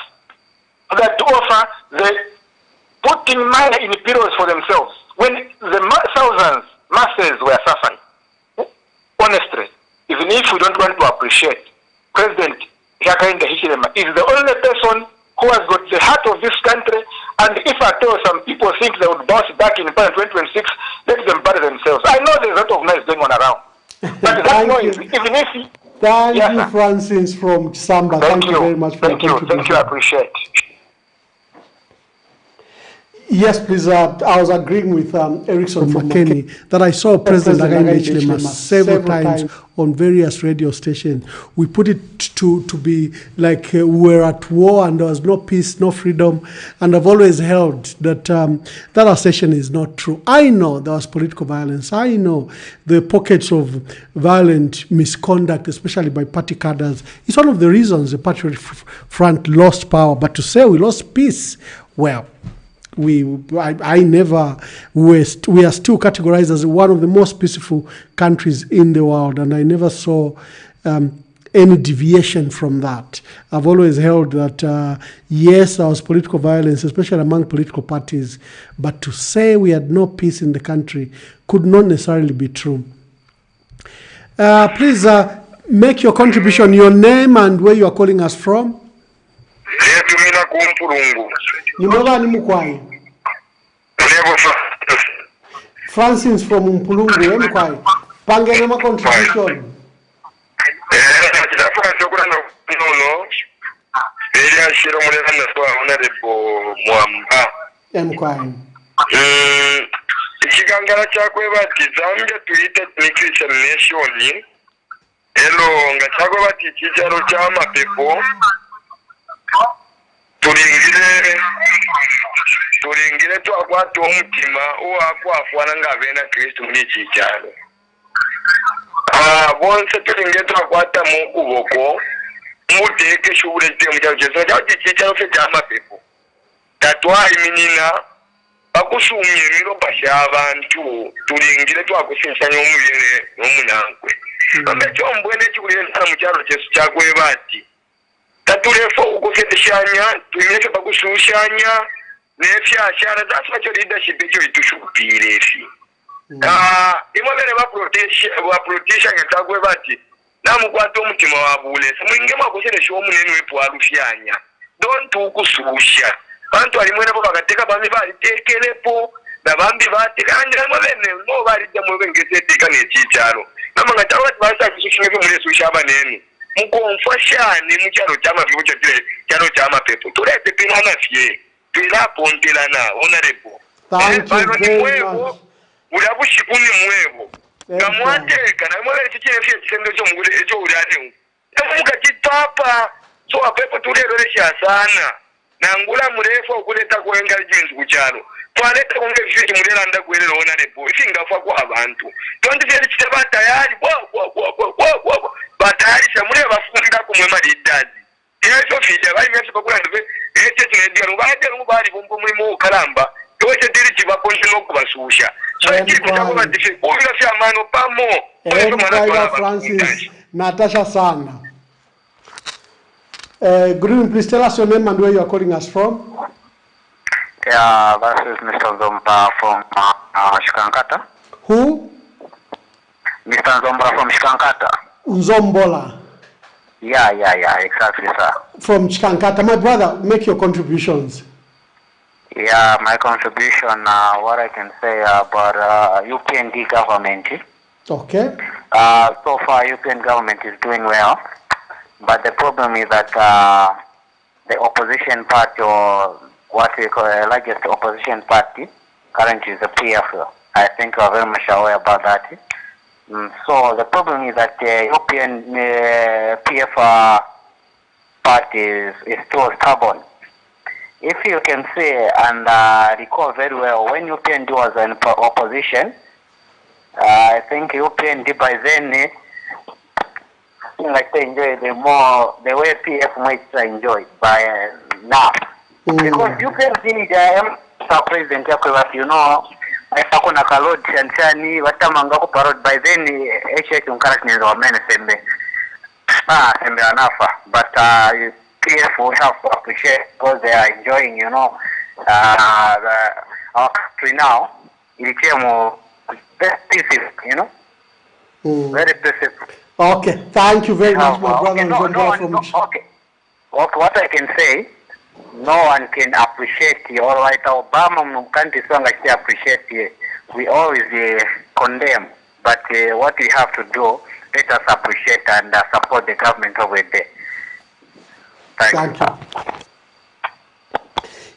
They had to offer the putting money in periods for themselves when the thousands, masses were suffering. Honestly, even if we don't want to appreciate, President Hakainde Hichilema is the only person who has got the heart of this country, and if at all some people think they would bounce back in 2026, let them bury themselves. I know there's a lot of noise going on around. But that noise, even if... Thank you, Francis from Samba. Thank you very much for your contribution. Thank you, I appreciate. Yes, please. I was agreeing with Erickson from Makeni that I saw President Hakainde Hichilema several times on various radio stations. We put it to be like we were at war and there was no peace, no freedom. And I've always held that that assertion is not true. I know there was political violence. I know the pockets of violent misconduct, especially by party cadres. It's one of the reasons the Patriotic Front lost power. But to say we lost peace, well, we are still categorized as one of the most peaceful countries in the world, and I never saw any deviation from that. I've always held that yes, there was political violence, especially among political parties, but to say we had no peace in the country could not necessarily be true. Please make your contribution, your name and where you are calling us from. Francis from Mpulungu, Pangene ma contribution. Ikigangara cyakwe bati Zambia tuyite Christian nation. Elo nga cyakwe bati cyicaro cy'amapepo. Turingire twakwata umutima uwakwafwana ngavena Kristo muri cyicaro. Bonse turingire twakwata mu kuboko muteke shubure temu cyaje cyangwa cyicaro cyo cy'amapepo. Tatwa iminina bakusumye miro bashabantu turingire twakushinsanya umubire n'umunankwe. Bambe cyombwene cyuriye nta mu cyaro cyesu cyagwe bati. Tatulefo ukufeteshanya, tuimeke bakushushanya, nefyashara. That's what your leadership should be. Imwebere baprotection ngetagwe bati namukwata omutima wabule simwinge makosere shomu nenu wepo alufyanya don't ukususha bantu alimwe nabo bagateka bambi balitekelepo nabambi batekanja mwebene no balija mwebengeze teka nechichalo namanga tawa basa kishishwe muri susha banenu mukonfashane muchalo chama vivo chalo chama pepo tulete pinana fye pila pontelana honorable. Thank you very much. Ulabushikuni mwebo kamwateka na mwele chichefye chisendo cho mugule echo ulane emuka chitapa so apepo tulelelesha sana na ngula murefu okuleta kuenga jinzu kuchalo twaleta konge vifiki mulela nda kuelelo ona lepo isingafa kwa abantu tonde vye chiteba tayari batayari shamule bafunda kumwema lidazi yeso fija bayi mese bakula ndwe eche chinedia rubaje rumubali bombo mulimo kalamba yoche diri chibakonje no kubasusha. Francis Natasha Sana. Good evening, please tell us your name and where you are calling us from. Yeah, this is Mr. Zomba from Shikankata. Who? Mr. Zomba from Shikankata. Nzombola. Yeah, exactly, sir. From Shikankata. My brother, make your contributions. Yeah, my contribution, what I can say about UPND government. Okay. So far, UPN government is doing well, but the problem is that the opposition party, or what we call the largest opposition party, currently is the PF. I think we are very much aware about that. So the problem is that the UPN PF party is still stubborn. If you can say and recall very well, when UPND was in opposition, I think UPND by then, like they enjoy the way PF might enjoy by now. Because UPND, President Hakainde, you know, I sakuna kalod chanchani watamanga ko parod by then HH unkarakni wa mene sembe anafa, but PF will have to appreciate because they are enjoying, you know, our country now. It became very peaceful, you know, very peaceful. Okay, thank you very much, my brother. Okay, what I can say, no one can appreciate you. All right, Obama can't appreciate you. We always condemn, but what we have to do, let us appreciate and support the government over there. Thank you.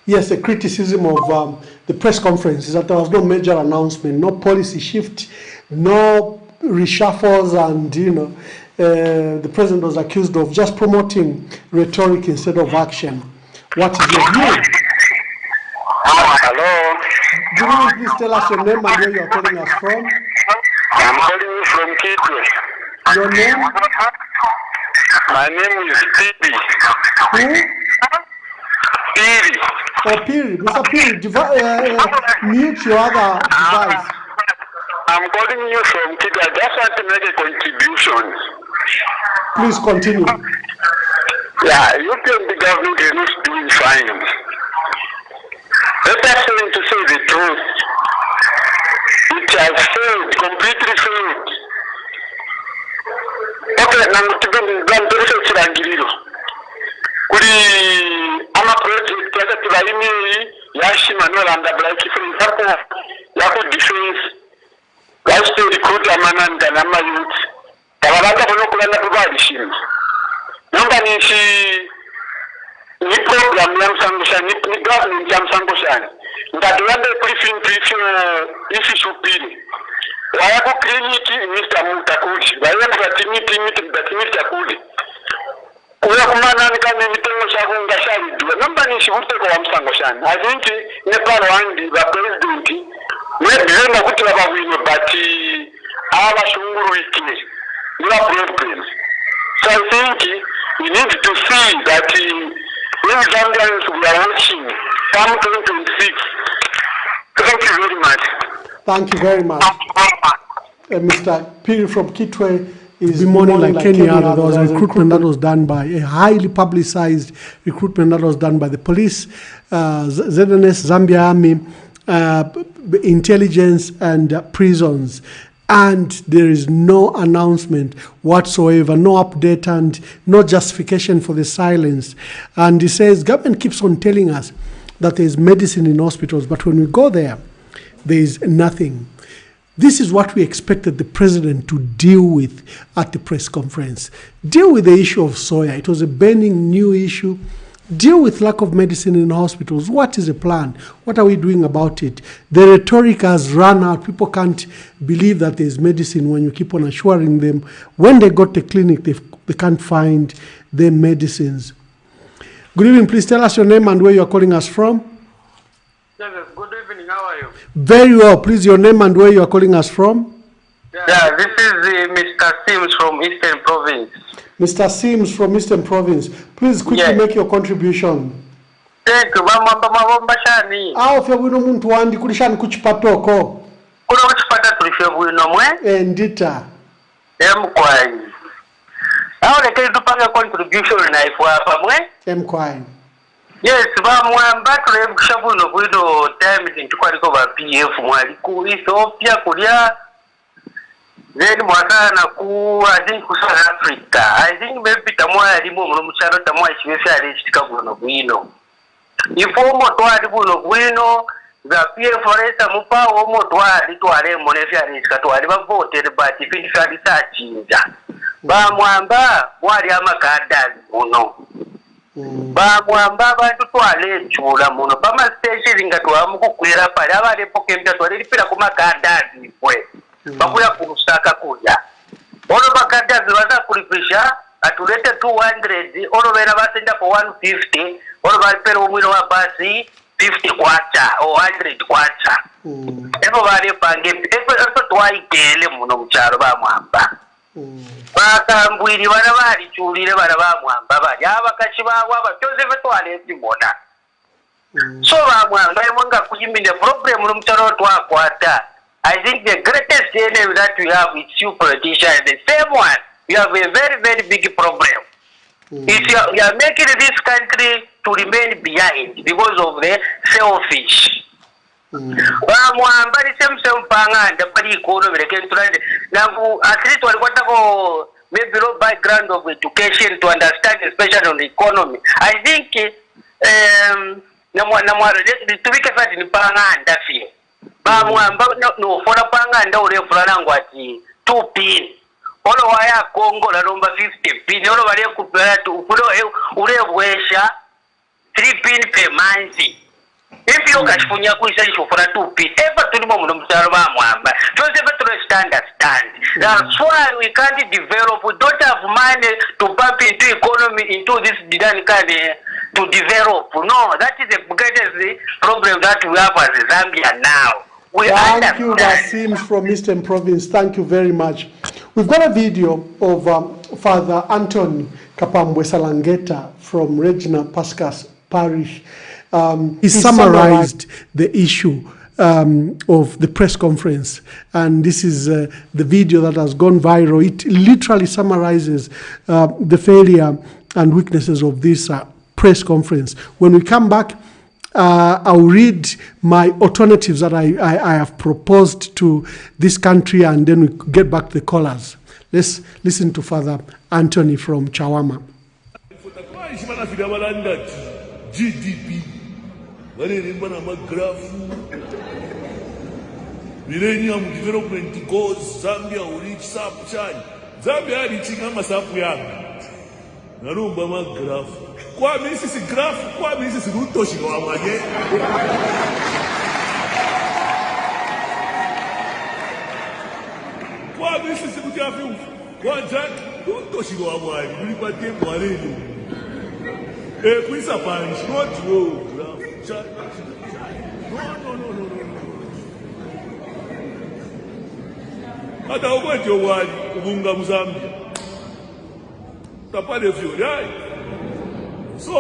Yes, the criticism of the press conference is that there was no major announcement, no policy shift, no reshuffles, and the president was accused of just promoting rhetoric instead of action. What is your view? Hello. Do you please tell us your name and where you are calling us from? I'm calling you from Kitwe. Your name? My name is Piri. Who? Piri. Oh, Piri. Mr. Piri, mute your other device. I'm calling you from Kitwe. I just want to make a contribution. Please continue. Yeah, you think the government is not doing fine. Let us to say the truth. It has failed, completely failed. Okay, kuri ama project yaza tubayimi yashima no landa black for example yako defense last recruit amananda na youth tababanga bono kulanda kubadishima namba ni program ya msangosha ni government ya msangosha ndadwande briefing shupili wayako clinic Mr. Mutakuchi wayako batimiti akuli uya kumana nikane mitengo shakunga shari namba ni shibute kwa msangoshani I think nepalo wandi ba president webizenda kuti babawino bati abashunguru ikine you are problem. So I think we need to see that when Zambians we are watching come 2026. Thank you very much. Thank you very much. Mr. Piri from Kitwe, is morning like any other. There was a recruitment that was done by a highly publicized recruitment that was done by the police, ZNS, Zambia Army, intelligence, and prisons. And there is no announcement whatsoever, no update, and no justification for the silence. And he says, government keeps on telling us that there is medicine in hospitals, but when we go there, there is nothing. This is what we expected the president to deal with at the press conference. Deal with the issue of soya. It was a burning new issue. Deal with lack of medicine in hospitals. What is the plan? What are we doing about it? The rhetoric has run out. People can't believe that there's medicine when you keep on assuring them. When they got to the clinic, they can't find their medicines. Good evening. Please tell us your name and where you're calling us from. Yes, good evening. How are you? Very well. Please, your name and where you're calling us from. Yeah, this is Mr. Sims from Eastern Province. Mr. Sims from Eastern Province. Please quickly make your contribution. Thank you. Aho fya bwino muntu wandi kulishani kuchipatoko. Kuno kuchipata tulifya bwino mwe? Ndita. Mkwai. Aho lekeli tupanga contribution na ifu hapa mwe? Mkwai. Yes, mwamba tulekusha bwino bwino time ntukwaliko ba PF mwali ku Ethiopia kulia. Then mwakana ku I think ku South Africa. I think maybe tamwa alimo muchano tamwa chiwefi alishika bwino bwino. Ifomo twali bwino bwino za PF foresta mupa omo twali twale monefi alishika twali bavote but ifindi kali sachinja. Ba mwamba mwali amakada muno. Ba mwamba bantu twale chula muno. Ba ma station nga twamu kukwera pale abale pokemta twali lipira kumakada bwe. Bakuya kurusaka kuja. Ono bakada ziwaza kulipisha atulete 200, ono bena basenda kwa 150, ono balipera umwino wa basi 50 kwacha o 100 kwacha. Ebo bale pange epo twaitele muno mcharo ba mwamba. Bakambwiri bana bali chulire bana ba mwamba bali abakashibagwa batyoze betwale tibona. So ba mwamba emanga kujiminde problem no mcharo twakwata. I think the greatest enemy that we have is you politicians. The same one, you have a very, very big problem. If you are making this country to remain behind because of the selfish. Maybe no background of education to understand, especially on the economy. I think no for a panga and no franangwati 2 pin. All wire Congo la number 50 pin. All over there could to Uresha 3 pin per month. If you catch Punyaku is for a 2 pin, ever to the moment of Mwamba. Just ever to understand. That's why we can't develop. We don't have money to pump into economy into this Didankane to develop. No, that is the greatest problem that we have as Zambia now. Thank you, Sims from Eastern Province. Thank you very much. We've got a video of Father Anthony Kapambwe Salangeta from Regina Pascas Parish. He summarized the issue of the press conference, and this is the video that has gone viral. It literally summarizes the failure and weaknesses of this press conference. When we come back, I'll read my alternatives that I have proposed to this country, and then we get back to the callers. Let's listen to Father Anthony from Chawama. GDP, Millennium Development Goals, Zambia will reach Sapchan. Zambia reaching Amasapuyang. Narumba graph. Kwa Mrs. Graph, kwa Mrs. Rutoshi Wamage. Kwa Mrs. Mutafu, kwa Jack, Rutoshi Wamage, Ripate Marino. Quinsa Panish, not you, Graph. No. Hata ukwete wali ubunga Mzambia. Tapade fiori, right? So,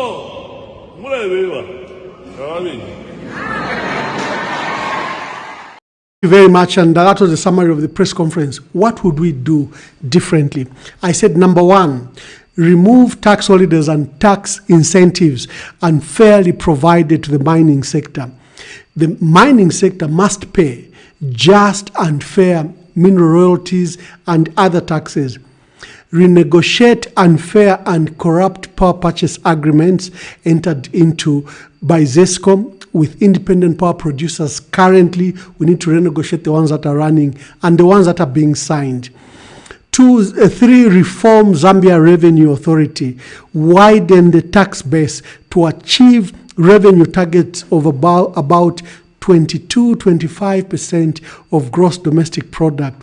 mula wewa. Amen. Thank you very much, and that was the summary of the press conference. What would we do differently? I said, number one, remove tax holidays and tax incentives unfairly provided to the mining sector. The mining sector must pay just and fair mineral royalties and other taxes. Renegotiate unfair and corrupt power purchase agreements entered into by ZESCOM with independent power producers. Currently, we need to renegotiate the ones that are running and the ones that are being signed. 3, reform Zambia Revenue Authority. Widen the tax base to achieve revenue targets of about 22-25% of gross domestic product.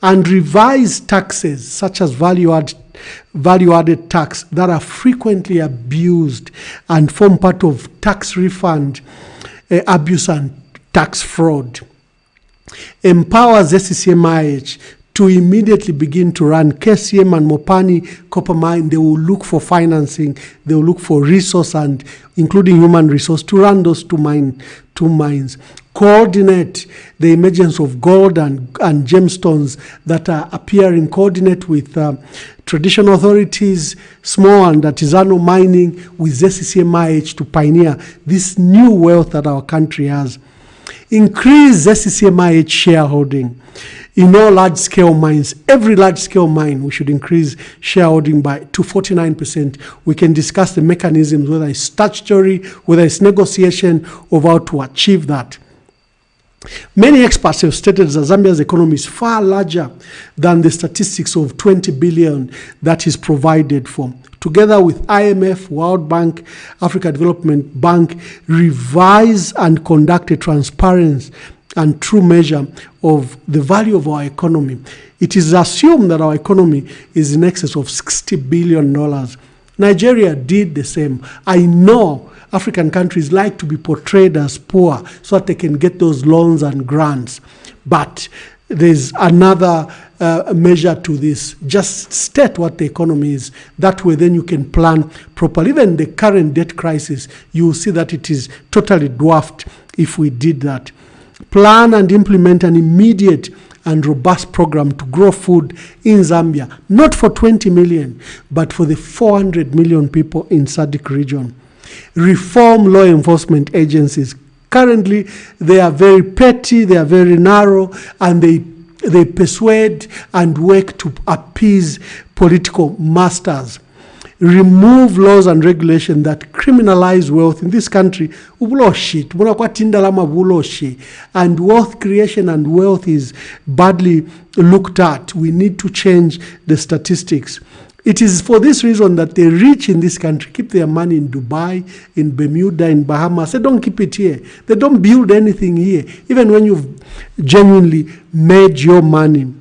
And revise taxes such as value-added tax that are frequently abused and form part of tax refund abuse and tax fraud. Empowers ZCCMIH to immediately begin to run KCM and Mopani copper mine. They will look for financing, they will look for resource and including human resource to run those two mines. Coordinate the emergence of gold and gemstones that are appearing. Coordinate with traditional authorities, small and artisanal mining with ZCCMIH to pioneer this new wealth that our country has. Increase ZCCMIH shareholding in all large-scale mines. Every large-scale mine, we should increase shareholding to 49%. We can discuss the mechanisms, whether it's statutory, whether it's negotiation, of how to achieve that. Many experts have stated that Zambia's economy is far larger than the statistics of 20 billion that is provided for. Together with IMF, World Bank, Africa Development Bank, revise and conduct a transparent and true measure of the value of our economy. It is assumed that our economy is in excess of $60 billion. Nigeria did the same. I know African countries like to be portrayed as poor so that they can get those loans and grants. But there's another measure to this. Just state what the economy is. That way then you can plan properly. Even the current debt crisis, you will see that it is totally dwarfed if we did that. Plan and implement an immediate and robust program to grow food in Zambia, not for 20 million, but for the 400 million people in SADC region. Reform law enforcement agencies. Currently, they are very petty, they are very narrow, and they persuade and work to appease political masters. Remove laws and regulations that criminalize wealth in this country. And wealth creation and wealth is badly looked at. We need to change the statistics. It is for this reason that the rich in this country keep their money in Dubai, in Bermuda, in Bahamas. They don't keep it here. They don't build anything here, even when you've genuinely made your money.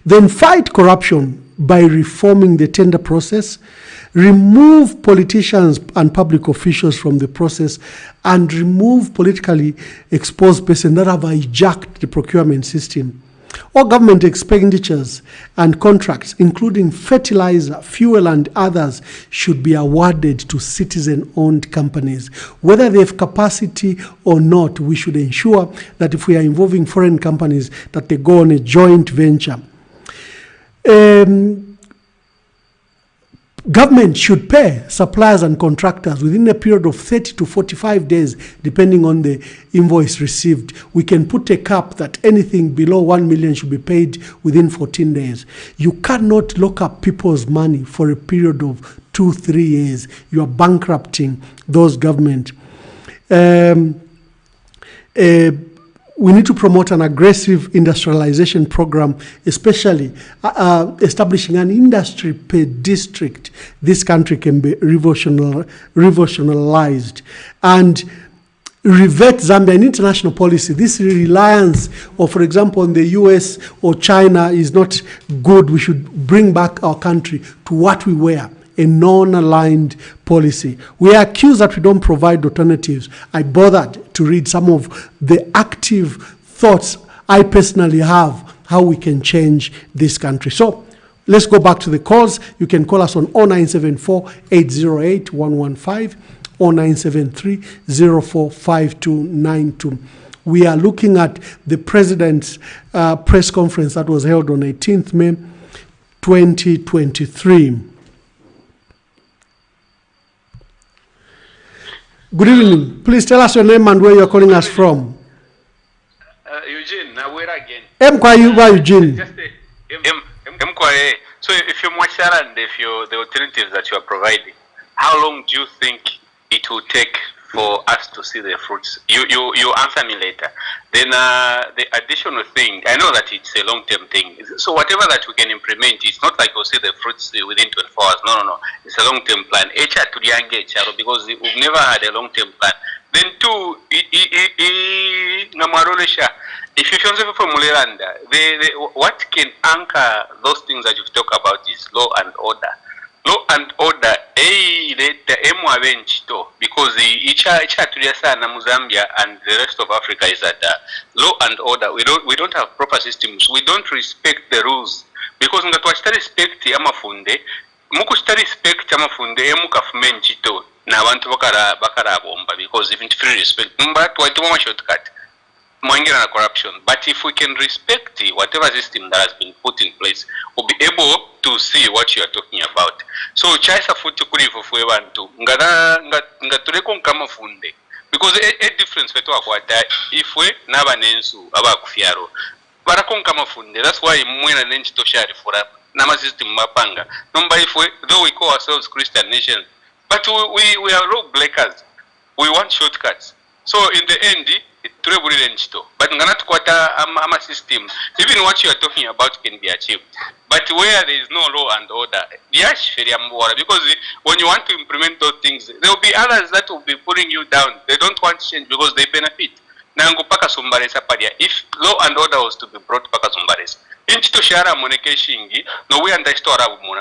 Then fight corruption by reforming the tender process, remove politicians and public officials from the process, and remove politically exposed persons that have hijacked the procurement system. All government expenditures and contracts, including fertilizer, fuel, and others, should be awarded to citizen-owned companies. Whether they have capacity or not, we should ensure that if we are involving foreign companies, that they go on a joint venture. Government should pay suppliers and contractors within a period of 30 to 45 days, depending on the invoice received. We can put a cap that anything below 1 million should be paid within 14 days. You cannot lock up people's money for a period of 2-3 years. You are bankrupting those government. We need to promote an aggressive industrialization program, especially establishing an industry per district. This country can be revolutionized. And revert Zambia in international policy. This reliance, or for example, on the US or China is not good. We should bring back our country to what we were. A non-aligned policy. We are accused that we don't provide alternatives. I bothered to read some of the active thoughts I personally have how we can change this country. So let's go back to the calls. You can call us on 0974-808-115, 0973-045292. We are looking at the president's press conference that was held on 18th May 2023. Good evening. Please tell us your name and where you're calling us from. Eugene, now where again? Eugene. So if you're Mwachara and if you're the alternatives that you are providing, how long do you think it will take for us to see the fruits? You answer me later. Then the additional thing, I know that it's a long-term thing. So whatever that we can implement, it's not like we'll see the fruits within 24 hours. No. It's a long-term plan. Because we've never had a long-term plan. Then two, if you show from Muliranda, what can anchor those things that you've talked about is law and order. Law and order, because Zambia and the rest of Africa is that law and order. We don't have proper systems. We don't respect the rules because respect amafunde, respect amafunde emukafumenchito na abantu bakara bomba because if free respect, shortcut. Corruption. But if we can respect whatever system that has been put in place, we'll be able to see what you are talking about. So chaisa futu kuri for abantu ngatureko kama funde because a difference wetu akwata if we naba nensu aba kufiaro barakon kama funde. That's why mwena nenchi toshari for nama system mapanga. Number if we though we call ourselves Christian nation, but we are rogue breakers. We want shortcuts. So in the end, but ama system, even what you are talking about can be achieved. But where there is no law and order, because when you want to implement those things, there will be others that will be pulling you down. They don't want change because they benefit. If law and order was to be brought back no we understand,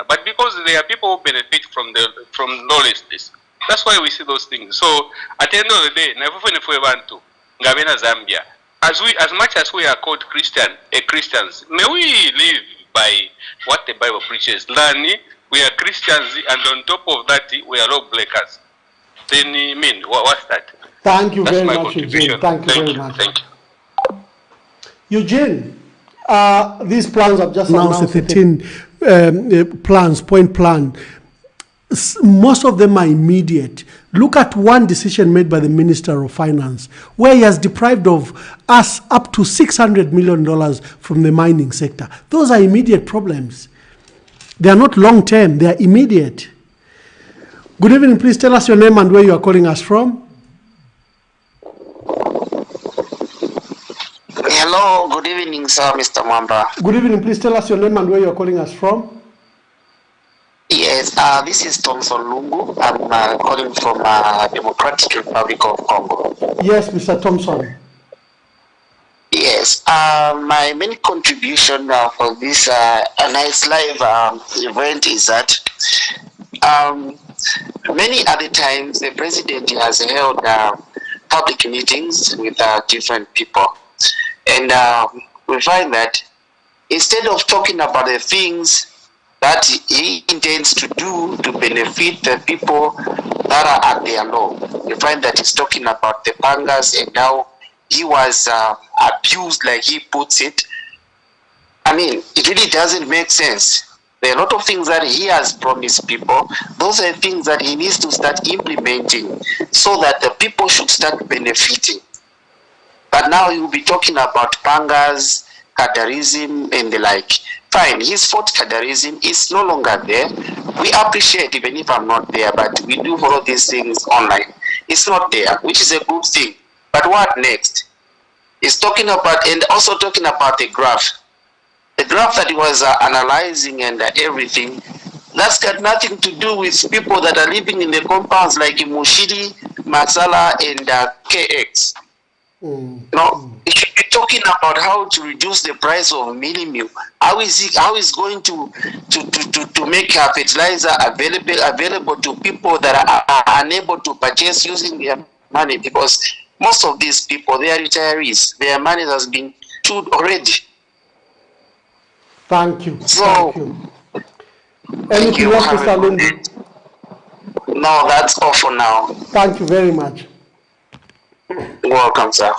but because there are people who benefit from lawlessness, that's why we see those things. So at the end of the day, if we want to Gavina Zambia, as much as we are called Christians, may we live by what the Bible preaches. Lani, we are Christians, and on top of that, we are law breakers. Then, what's that? Thank you very much, Eugene. Thank you very much. Thank you. Eugene, these plans have just announced 13 plans, point plan. Most of them are immediate. Look at one decision made by the Minister of Finance, where he has deprived of us up to $600 million from the mining sector. Those are immediate problems. They are not long-term, they are immediate. Good evening, please tell us your name and where you are calling us from. Hello, good evening, sir, Mr. Mwamba. Good evening, please tell us your name and where you are calling us from. Yes, this is Thompson Lungu. I'm calling from Democratic Republic of Congo. Yes, Mr. Thompson. Yes, my main contribution for this nice live event is that many other times the president has held public meetings with different people. And we find that instead of talking about the things that he intends to do to benefit the people that are at their law, you find that he's talking about the pangas and how he was abused, like he puts it. I mean, it really doesn't make sense. There are a lot of things that he has promised people. Those are things that he needs to start implementing so that the people should start benefiting. But now he will be talking about pangas, cadarism, and the like. Fine, he's fought cadarism. It's no longer there. We appreciate, even if I'm not there, but we do follow these things online. It's not there, which is a good thing. But what next? He's talking about, and also talking about the graph. The graph that he was analyzing and everything, that's got nothing to do with people that are living in the compounds like Mushiri, Masala, and KX. No, he should be talking about how to reduce the price of millimilk. How is going to make fertilizer available to people that are unable to purchase using their money, because most of these people, they are retirees. Their money has been chewed already. Thank you. So, thank you. Anything else, Mr. Lungu? No, that's all for now. Thank you very much. You're welcome, sir.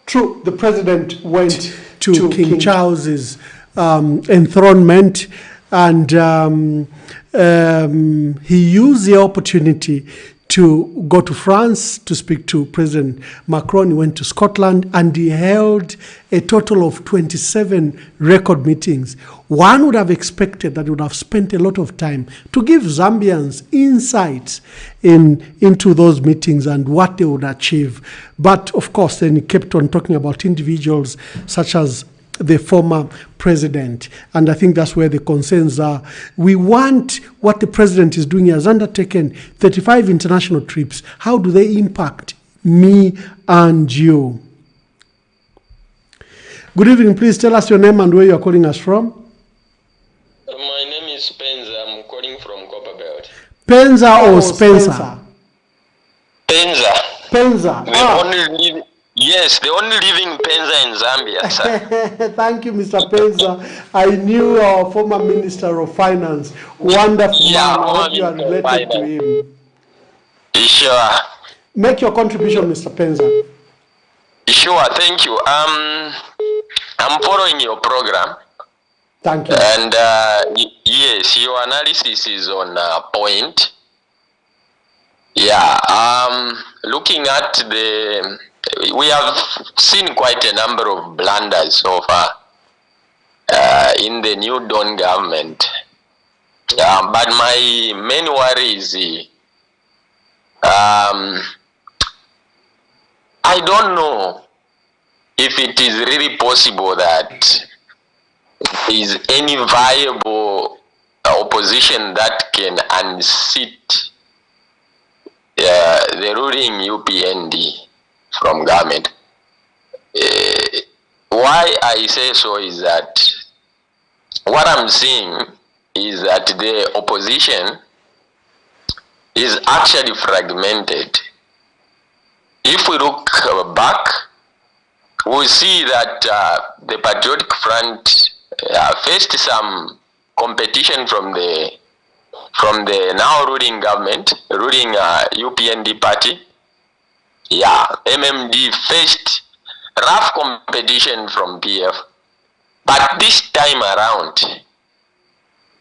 True, the president went to King Charles's enthronement, and he used the opportunity to go to France to speak to President Macron. He went to Scotland, and he held a total of 27 record meetings. One would have expected that he would have spent a lot of time to give Zambians insights into those meetings and what they would achieve. But of course, then he kept on talking about individuals such as the former president. And I think that's where the concerns are. We want what the president is doing. He has undertaken 35 international trips. How do they impact me and you? Good evening. Please tell us your name and where you are calling us from. My name is Penza. I'm calling from Copperbelt. Penza or Spencer? Penza. Penza. Yes, the only living Penza in Zambia, sir. Thank you, Mr. Penza. I knew our former Minister of Finance. Wonderful man. I hope you are related to him. Sure. Make your contribution, Mr. Penza. Sure, thank you. I'm following your program. Thank you. And yes, your analysis is on point. Yeah, looking at we have seen quite a number of blunders so far in the new Dawn government. But my main worry is I don't know if it is really possible that there is any viable opposition that can unseat the ruling UPND from government. Why I say so is that what I'm seeing is that the opposition is actually fragmented. If we look back, we see that the Patriotic Front faced some competition from the now ruling government, ruling UPND party. Yeah, MMD faced rough competition from PF. But this time around,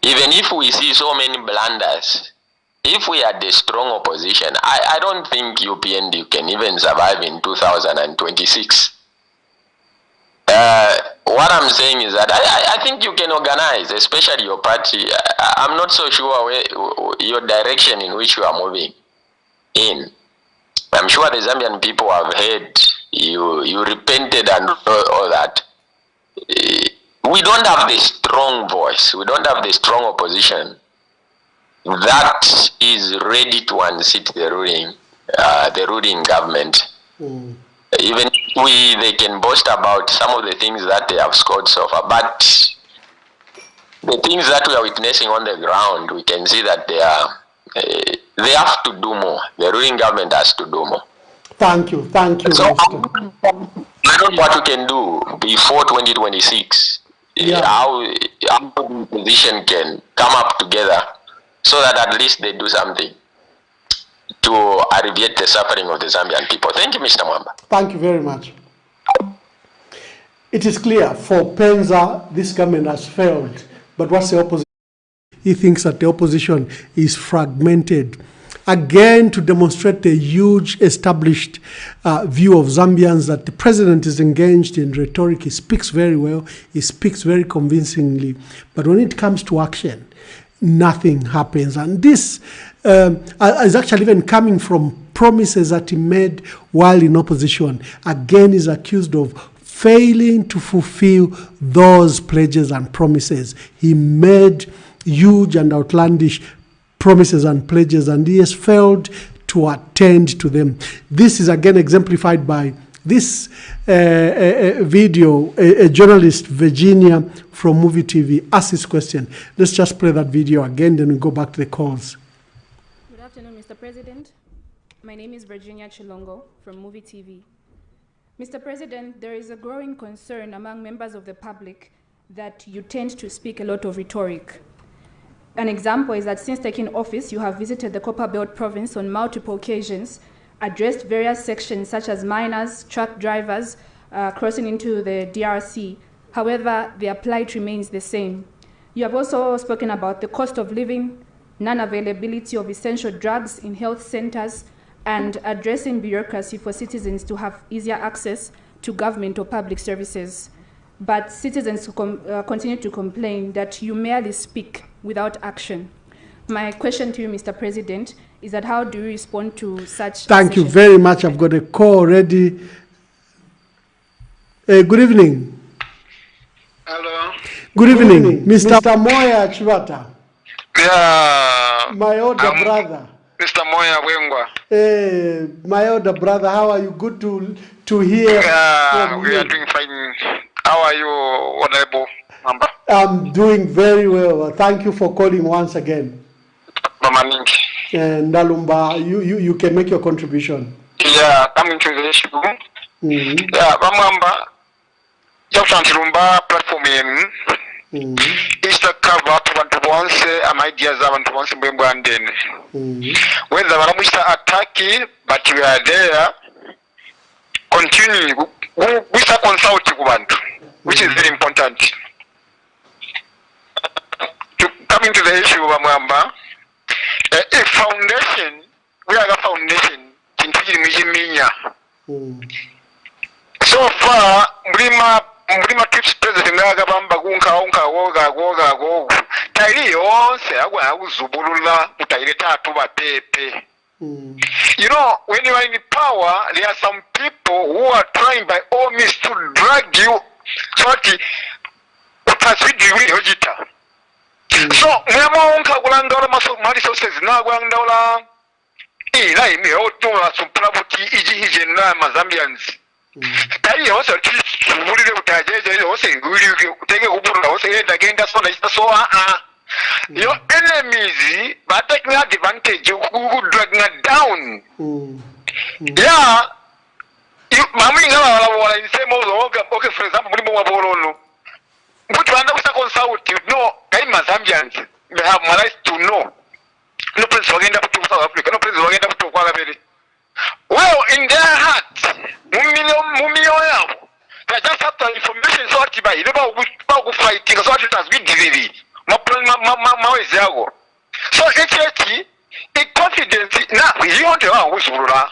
even if we see so many blunders, if we had a strong opposition, I don't think UPND can even survive in 2026. What I'm saying is that I think you can organize, especially your party. I'm not so sure where your direction in which you are moving in. I'm sure the Zambian people have heard you repented and all that. We don't have the strong voice. We don't have the strong opposition that is ready to unseat the ruling government. Even they can boast about some of the things that they have scored so far, but the things that we are witnessing on the ground, we can see that they have to do more. The ruling government has to do more. Thank you. So I don't know what we can do before 2026. How the opposition can come up together so that at least they do something to alleviate the suffering of the Zambian people. Thank you, Mr. Mwamba. Thank you very much. It is clear for Penza, this government has failed. But what's the opposition? He thinks that the opposition is fragmented. Again, to demonstrate the huge established view of Zambians that the president is engaged in rhetoric. He speaks very well. He speaks very convincingly. But when it comes to action, nothing happens. And this is actually even coming from promises that he made while in opposition. Again, he's accused of failing to fulfill those pledges and promises. He made huge and outlandish promises and pledges, and he has failed to attend to them. This is again exemplified by this video. A journalist, Virginia from Movie TV, asked this question. Let's just play that video again, then we go back to the calls. Good afternoon, Mr. President. My name is Virginia Chilongo from Movie TV. Mr. President, there is a growing concern among members of the public that you tend to speak a lot of rhetoric. An example is that since taking office, you have visited the Copperbelt province on multiple occasions, addressed various sections such as miners, truck drivers, crossing into the DRC. However, their plight remains the same. You have also spoken about the cost of living, non-availability of essential drugs in health centers, and addressing bureaucracy for citizens to have easier access to government or public services. But citizens continue to complain that you merely speak without action. My question to you, Mr. President, is that how do you respond to such Thank you very much. I've got a call already. Good evening. Hello. Good evening, Mr. Moya Chivata. Yeah. My older brother. Mr. Moya Wengwa. Hey, my older brother, how are you? Good to hear. Yeah, we are doing fine. How are you, Honorable Mamba? I'm doing very well. Thank you for calling once again. And Nalumba, you can make your contribution. Yeah, coming to the issue. Yeah, Mamba, just on Lumba platform is the cover up to once ideas of once in Bambandin. Whether Mr. attacking, but we are there, continue. We start consulting one, which is very important. To coming to the issue of Mamba. A foundation, we are a foundation, so far, Mlima Tips President Nagabamba Gunka Woga, Tairi Onse, Zubulula, Utaireta Tuba Pepe. You know, when you are in power, there are some people who are trying by all means to drag you, so that so, Nyamonka Gulandola Mari sources now Gulandola Ila Mioto, Suprabuti, Iji, Mazambians. Tari also teach Wuri also take a Ubura also again. That's what I saw. Your enemies, but taking advantage, you could drag her down. Yeah, you Mamma in same old okay, for example, but when I was consult, you know, Zambians, they have my right to know. No place for up to South Africa, no place for up to Kuala. Well, in their heart, they just have the information sorted by never fighting, so it has been delivered. So it's a confidence now, we want to know which ruler,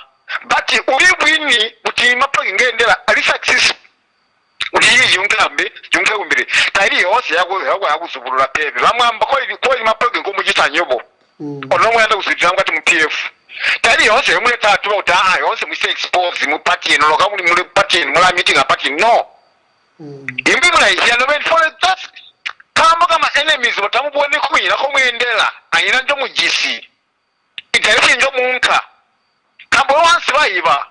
but we win, but in my plug again, there are success. Junga umbere tari yose yagusubura peve bamwamba ko imaproge ngo mugitanyobo ono mwenda usijanga ati mu PF tari yose mure tatu bota yose mu expose mu party no loka muri party mu meeting a party no imbi mura yano ben for that kama kama enemies batamubone kwira ko mwendela ayina njo mugisi itariki njo munka kambo wansi bayiba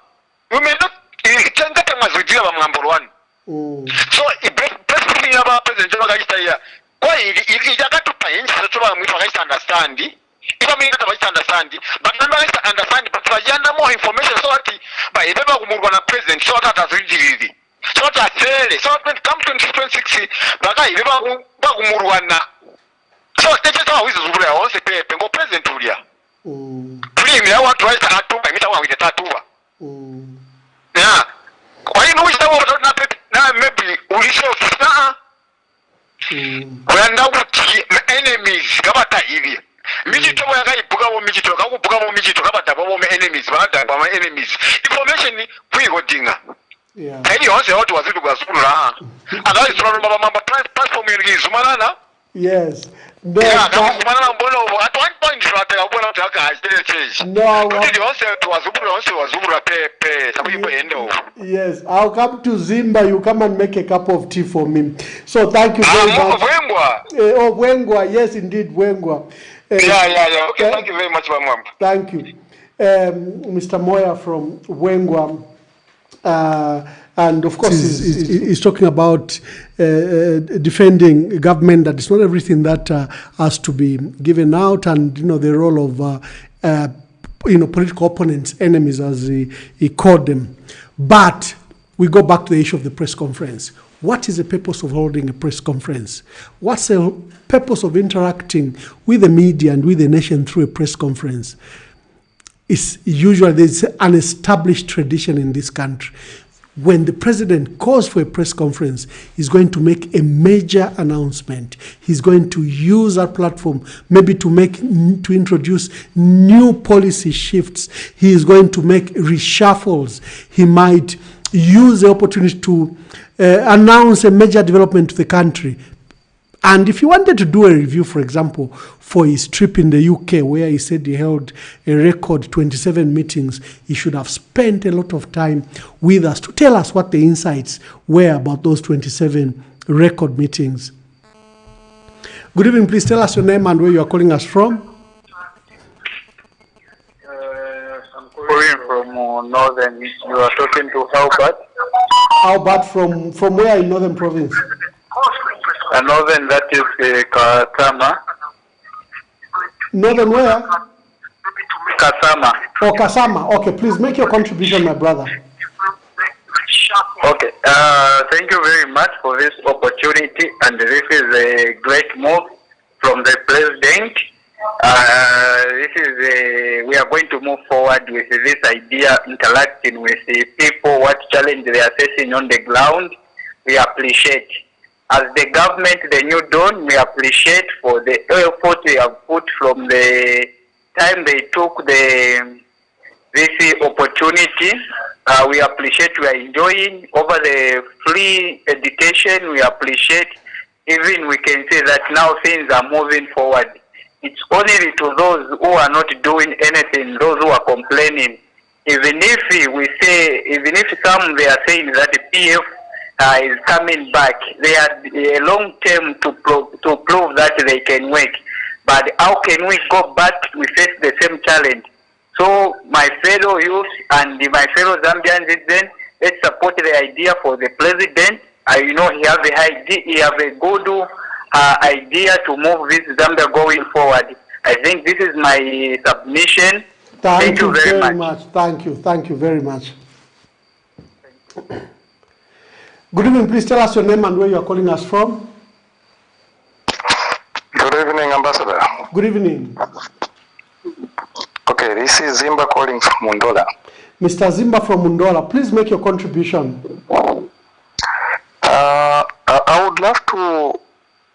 umendo itanga mazujira bamwamboro one. So, basically, about President Hakainde, why you got to pay so we understand it. If I mean that I understand it, but I understand it, but I have more information so that by the President, so that as really. So that so when come 2026, but I never so that's just how we also pay Pengo President Julia. Please, I want to write a tattoo, I meet with a tattoo. Yeah. Why you know which now maybe we show when now enemies Gabata Ivy. Mijito Buga Mijito enemies, my enemies. Information we got dinner. Yeah. I also what was it was and I from Mama platform in Zumanana. Yes. No, at one point, yes, I'll come to Zimba. You come and make a cup of tea for me. So thank you very much. Wengwa, yes, indeed, Wengwa. Yeah. Okay, thank you very much, Mama. Thank you, Mr. Moya from Wengwa. And of course, he's talking about defending government. That is not everything that has to be given out, and the role of political opponents, enemies, as he called them. But we go back to the issue of the press conference. What is the purpose of holding a press conference? What's the purpose of interacting with the media and with the nation through a press conference? It's usually there's an established tradition in this country. when the president calls for a press conference, he's going to make a major announcement. He's going to use that platform maybe to introduce new policy shifts. He is going to make reshuffles. He might use the opportunity to announce a major development to the country. And if he wanted to do a review, for example, for his trip in the UK, where he said he held a record 27 meetings, he should have spent a lot of time with us to tell us what the insights were about those 27 record meetings. Good evening. Please tell us your name and where you are calling us from. I'm calling from Northern. You are talking to Albert. Albert from where in Northern Province? Northern, that is Kasama. Northern where? Kasama. Oh, Kasama. Okay, please make your contribution, my brother. Okay. Thank you very much for this opportunity, and this is a great move from the president. We are going to move forward with this idea, interacting with the people, what challenge they are facing on the ground. We appreciate. As the government, the New Dawn, we appreciate for the effort they have put from the time they took this opportunity. We appreciate, we are enjoying over the free education. We appreciate, even we can say that now things are moving forward. It's only to those who are not doing anything, those who are complaining. Even if some they are saying that the PF is coming back, they had a long term to prove that they can work. But how can we go back? We face the same challenge. So my fellow youth and my fellow Zambian citizens, let's support the idea for the president. He have a good idea to move this Zambia going forward. I think this is my submission. Thank you very much. Thank you very much. Good evening. Please tell us your name and where you are calling us from. Good evening, Ambassador. Good evening. Okay, this is Zimba calling from Mundola. Mr. Zimba from Mundola, please make your contribution. I would love to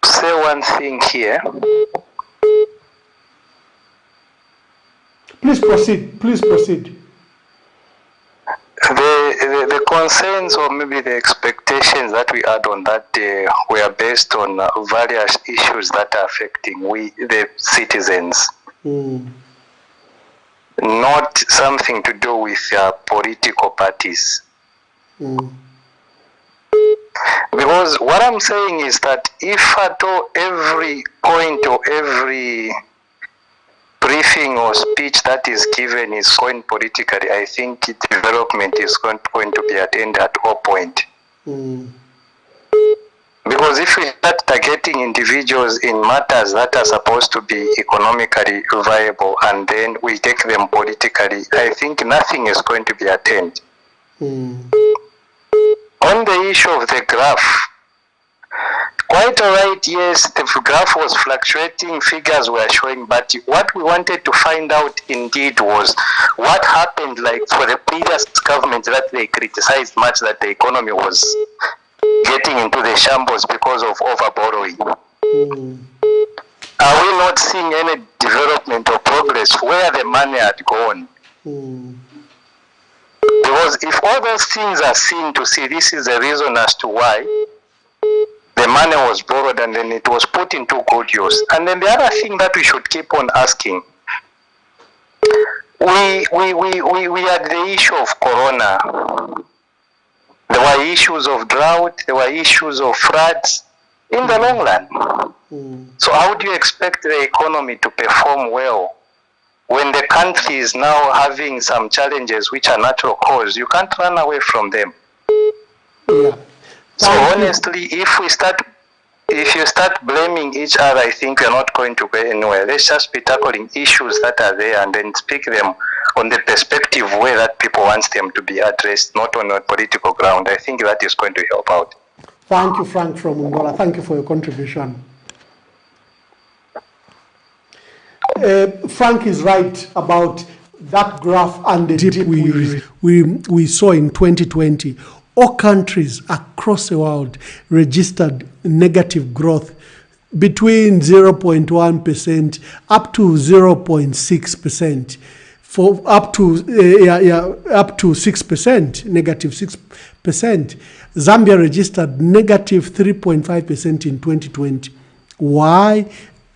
say one thing here. Please proceed. Please proceed. The concerns or maybe the expectations that we had on that day were based on various issues that are affecting the citizens. Not something to do with political parties. Because what I'm saying is that if at all every point or every briefing or speech that is given is going politically, I think development is going to be attained at all point. Because if we start targeting individuals in matters that are supposed to be economically viable and then we take them politically, I think nothing is going to be attained. On the issue of the graph, quite all right, yes, the graph was fluctuating, figures were showing, but what we wanted to find out indeed was what happened like for the previous government that they criticized much that the economy was getting into the shambles because of over-borrowing. Are we not seeing any development or progress where the money had gone? Because if all those things are seen to see, this is the reason as to why the money was borrowed and then it was put into good use. And then the other thing that we should keep on asking, we had the issue of corona. There were issues of drought, there were issues of floods in the long run. So how do you expect the economy to perform well when the country is now having some challenges which are natural cause? You can't run away from them. So honestly, if you start blaming each other, I think we're not going to go anywhere. Let's just be tackling issues that are there and then speak them on the perspective way that people want them to be addressed, not on a political ground. I think that is going to help out. Thank you, Frank from Angola. Thank you for your contribution. Frank is right about that graph and the dip we saw in 2020. all countries across the world registered negative growth between 0.1% up to 0.6%. For up to 6%, negative 6%. Zambia registered negative 3.5% in 2020. Why?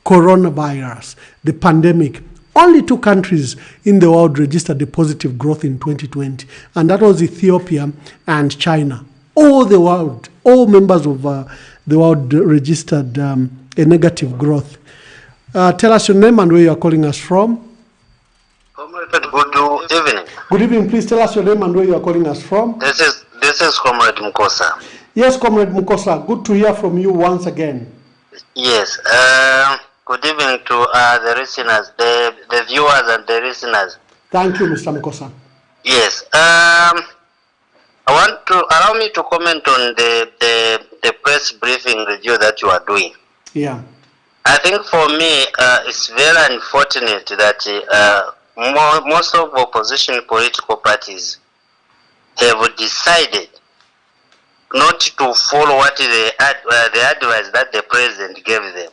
Coronavirus, the pandemic. Only 2 countries in the world registered a positive growth in 2020, and that was Ethiopia and China. All the world, all members of the world registered a negative growth. Tell us your name and where you are calling us from. Good evening. Good evening. Please tell us your name and where you are calling us from. This is Comrade Mukosa. Yes, Comrade Mukosa. Good to hear from you once again. Yes. Good evening to the listeners, the viewers and the listeners. Thank you, Mr. Mukosa. Yes. I want to allow me to comment on the press briefing review that you are doing. Yeah. I think for me, it's very unfortunate that most of opposition political parties have decided not to follow what the advice that the president gave them.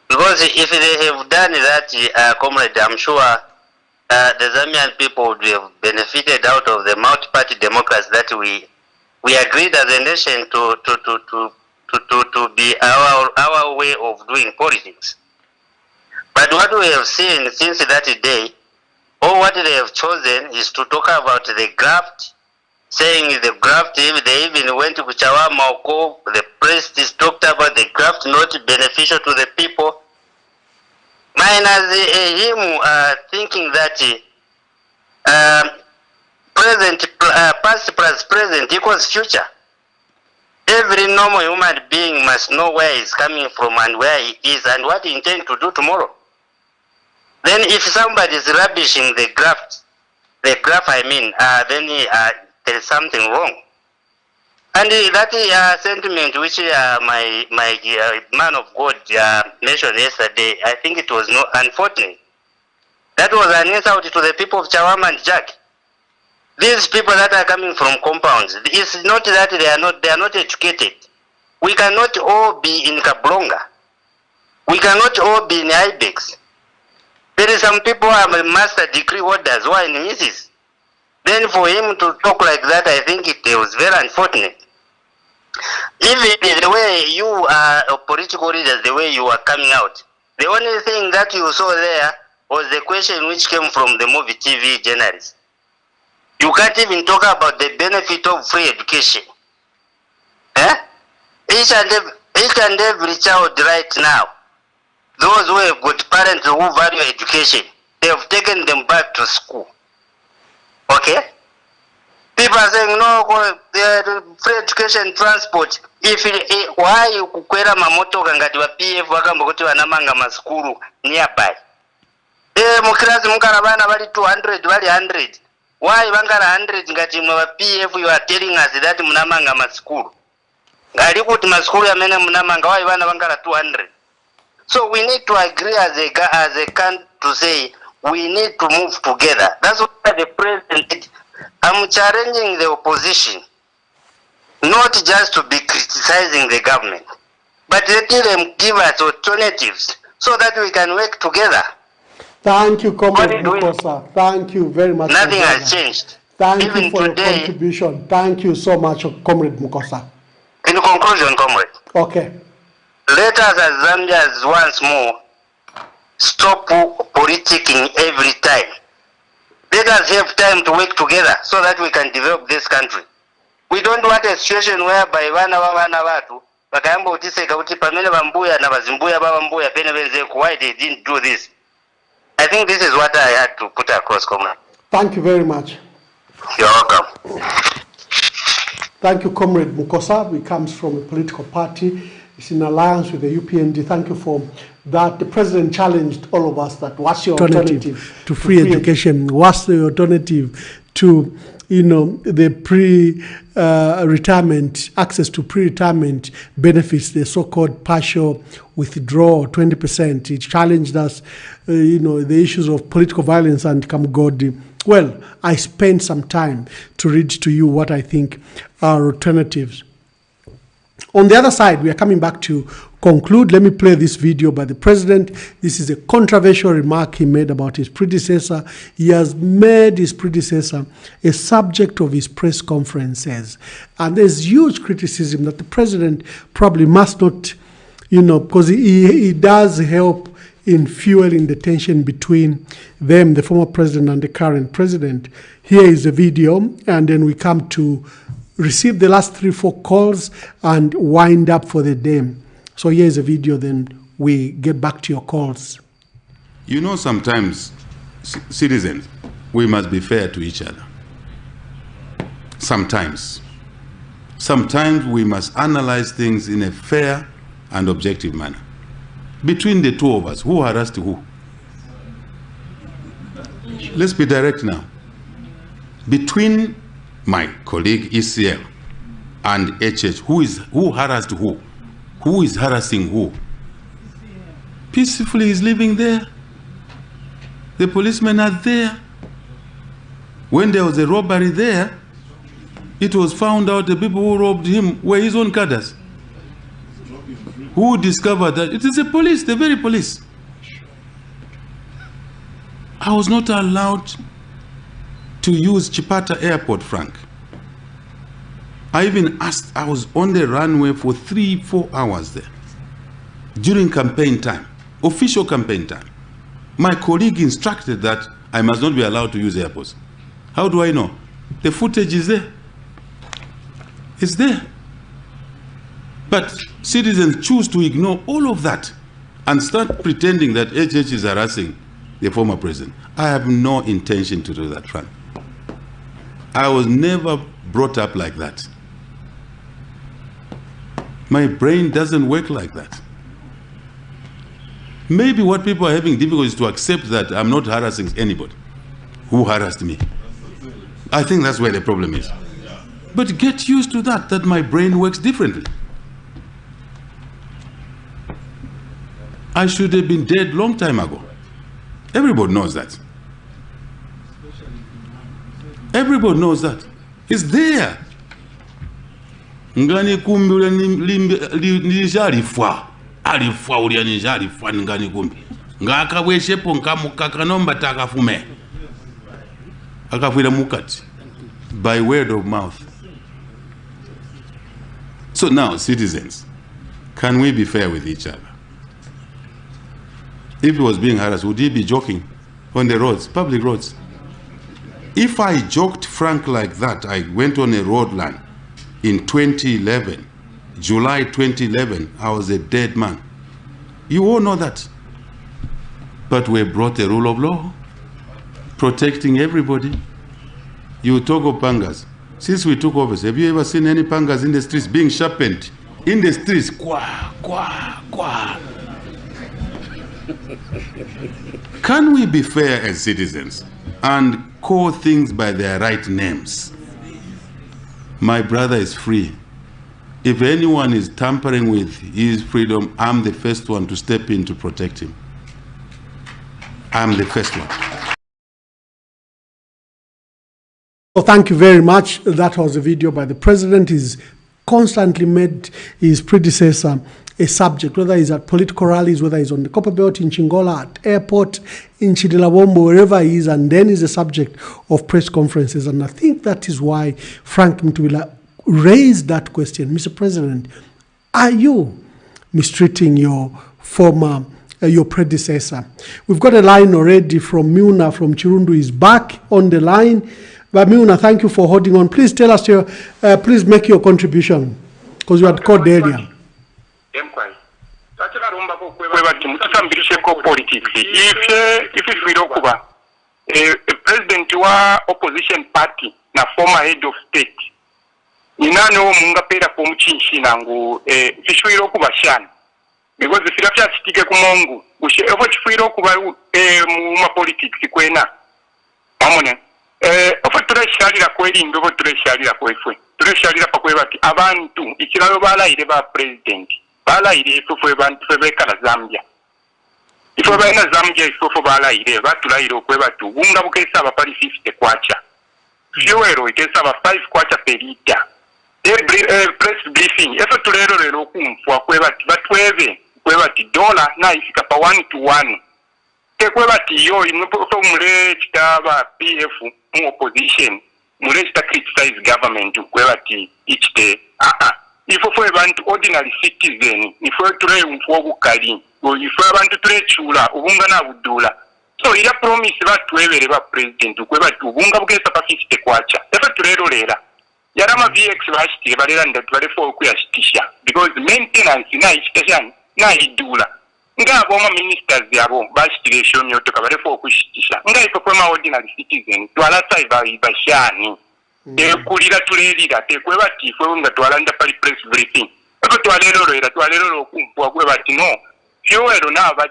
Because if they have done that, comrade, I'm sure the Zambian people would have benefited out of the multi-party democracy that we agreed as a nation to be our way of doing politics. But what we have seen since that day, or what they have chosen is to talk about the graft, saying the graft, if they even went to Kuchawama, the press talked about the graft not beneficial to the people. Minus him thinking that past plus present equals future. Every normal human being must know where he's coming from and where he is and what he intends to do tomorrow. Then if somebody is rubbishing the graph then there is something wrong. And that sentiment which my man of God mentioned yesterday, I think it was not unfortunate. That was an insult to the people of Chawama and Jack. These people that are coming from compounds, it's not that they are not educated. We cannot all be in Kablonga. We cannot all be in Ibex. There is some people who are master degree holders who are in Mrs. Then for him to talk like that, I think it was very unfortunate. Even the way you are political leaders, the way you are coming out, the only thing that you saw there was the question which came from the movie TV journalists. You can't even talk about the benefit of free education. Each and every child right now, those who have got parents who value education, they have taken them back to school. Okay? People are saying, no, free education, transport. Why you kukwera mamoto ngati wa PF wakamba kuti wanamanga maskulu nearby? Mukirazi mukarabana bali 200, bali 100. Why vangara 100 ngati mwa PF you are telling us that munamanga maskulu? Ngali kuti maskulu yamene munamanga why vana vangara 200? So we need to agree as a country to say we need to move together. That's what the president did. I'm challenging the opposition not just to be criticizing the government, but let them give us alternatives so that we can work together. Thank you, Comrade Mukosa. Thank you very much. Nothing has changed. Thank Even you for today, your contribution. Thank you so much, Comrade Mukosa. In conclusion, comrade. Okay. Let us as Zambians once more stop politicking every time. Let us have time to work together so that we can develop this country. We don't want a situation whereby vana vatu vakayamba utiseka kuti pamene vambuya na vazimbuya vambuya pene venzeku why they didn't do this. I think this is what I had to put across, comrade. Thank you very much. You're welcome. Thank you, Comrade Mukosa. He comes from a political party. It's in alliance with the UPND. Thank you for that. The president challenged all of us that what's your alternative to free education? What's the alternative to, the pre-retirement, access to pre-retirement benefits, the so-called partial withdrawal, 20%. He challenged us, the issues of political violence and Kamgodi well, I spent some time to read to you what I think are alternatives. On the other side, we are coming back to conclude. Let me play this video by the president. This is a controversial remark he made about his predecessor. He has made his predecessor a subject of his press conferences. And there's huge criticism that the president probably must not, because he does help in fueling the tension between them, the former president and the current president. Here is a video, and then we come to receive the last 3-4 calls and wind up for the day. So here's a video, then we get back to your calls. Sometimes, citizens, we must be fair to each other. Sometimes we must analyze things in a fair and objective manner. Between the two of us, who harassed who? Let's be direct now. Between my colleague ECL and HH, who harassed who? Who is harassing who? Peacefully is living there. The policemen are there. When there was a robbery there, it was found out the people who robbed him were his own cadres. Who discovered that? It is the police, the very police. I was not allowed to use Chipata Airport, Frank. I even asked, I was on the runway for 3-4 hours there during campaign time, official campaign time. My colleague instructed that I must not be allowed to use airports. How do I know? The footage is there. It's there. But citizens choose to ignore all of that and start pretending that HH is harassing the former president. I have no intention to do that, Frank. I was never brought up like that. My brain doesn't work like that. Maybe what people are having difficulty is to accept that I'm not harassing anybody. Who harassed me? I think that's where the problem is. But get used to that my brain works differently. I should have been dead long time ago. Everybody knows that. Everybody knows that. It's there. Ngani kumbi ule nijalifwa. Alifwa ule nijalifwa ngani kumbi. Ngaka weshepo nkamukanomba takafume. Akafuira mukati. By word of mouth. So now, citizens, can we be fair with each other? If he was being harassed, would he be joking on the roads, public roads? If I joked Frank like that, I went on a road line in 2011, July 2011, I was a dead man. You all know that. But we brought a rule of law, protecting everybody. You talk of pangas. Since we took office, have you ever seen any pangas in the streets being sharpened? In the streets, kwa, kwa, kwa. Can we be fair as citizens and call things by their right names? My brother is free. If anyone is tampering with his freedom, I'm the first one to step in to protect him. I'm the first one. Well, thank you very much. That was a video by the president. He's constantly made his predecessor a subject, whether he's at political rallies, whether he's on the Copper Belt in Chingola, at airport, in Chidilawombo, wherever he is, and then he's a subject of press conferences. And I think that is why Frank Mtwila raised that question. Mr. President, are you mistreating your former, your predecessor? We've got a line already from Muna from Chirundu. Is back on the line. But Muna, thank you for holding on. Please tell us your, please make your contribution, because you had called earlier. If president wa opposition party na former head of state inano mungapera po mchinchina ngu fishwiro kuba shana because filafya chitike kumongu ushe efo chifwiro kuba mu politics kwena amone efo tureshalira kweli ndo tureshalira kwefwe tureshalira pakwe bati abantu ikiralo bala ile ba president bala ile efo bantu febekala Zambia ifo balina Zambia ifo balayire batulayire okweba tu bunga bukesa abapali 50 kwacha fuel ikesa aba 5 kwacha per liter press briefing efo tulero lero kumfwa kweba batwebe kweba ti dollar na ifika pa 1 to 1 tekweba ti yo impo mule chitaba PF mu opposition mule chita criticize government kweba ti each day ifo for abantu ordinary citizen ifo tule umfwa bukali ifo abantu tule chula ubunga na budula so ila promise batwebere ba president kweba ti ubunga bugesa pa 50 kwacha efo tulero lera yarama VX bashitire balera ndatu bale for kuyashitisha because maintenance na station na idula ngabo ama ministers yabo bashitire show myotoka bale for kushitisha ngaiko kwa ordinary citizen twala cyber ibashani kulira tulelira tekwe bati fwe nga twalanda pali press briefing eko twalero kumpwa kwe bati no fuel naba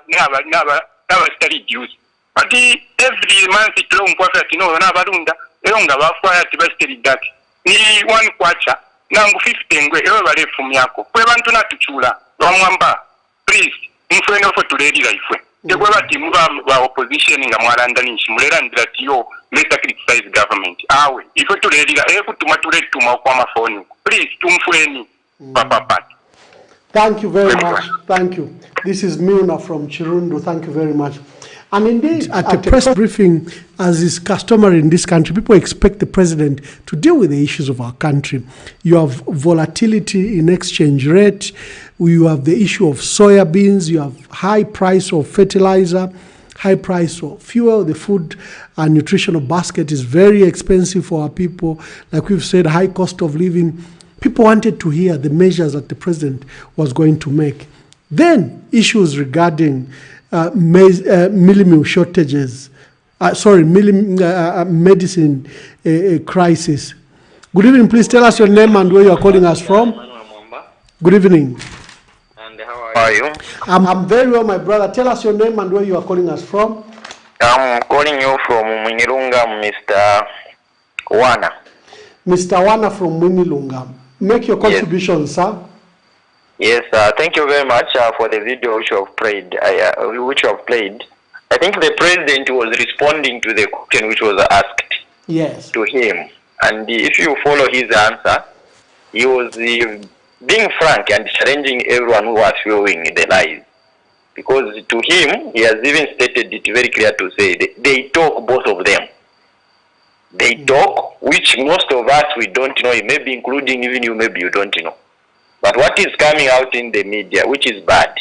study dues but every month tulo mpwa ati no nabalunda ero nga bafwa ati bashitiri dati ni 1 kwacha nangu 50 ngwe ero bale fumyako kwe bantu natuchula bamwamba please mfwene ofo tulelira ifwe tekwe bati muba ba opposition nga mwalanda ninshi mulera ndira tiyo let's criticize government awe ifo tulelira kutuma tuletuma kwa mafoni please tumfweni papa. Thank you very much. Thank you. This is Milna from Chirundu. Thank you very much. And indeed, at the press briefing, as is customary in this country, people expect the president to deal with the issues of our country. You have volatility in exchange rate. You have the issue of soya beans. You have high price of fertilizer, high price of fuel. The food and nutritional basket is very expensive for our people. Like we've said, high cost of living. People wanted to hear the measures that the president was going to make. Then issues regarding millimil shortages, medicine crisis. Good evening. Please tell us your name and where you are calling us from. Good evening. And how are you? I'm very well, my brother. Tell us your name and where you are calling us from. I'm calling you from Mwinilunga, Mr. Wana. Mr. Wana from Mwinilunga. Make your contribution, yes, sir. Yes, thank you very much for the video which you have played. I think the president was responding to the question which was asked, yes, to him. And if you follow his answer, he was being frank and challenging everyone who was following the lies. Because to him, he has even stated it very clear to say they talk, both of them. They talk, which most of us we don't know, maybe including even you, maybe you don't know. But what is coming out in the media, which is bad,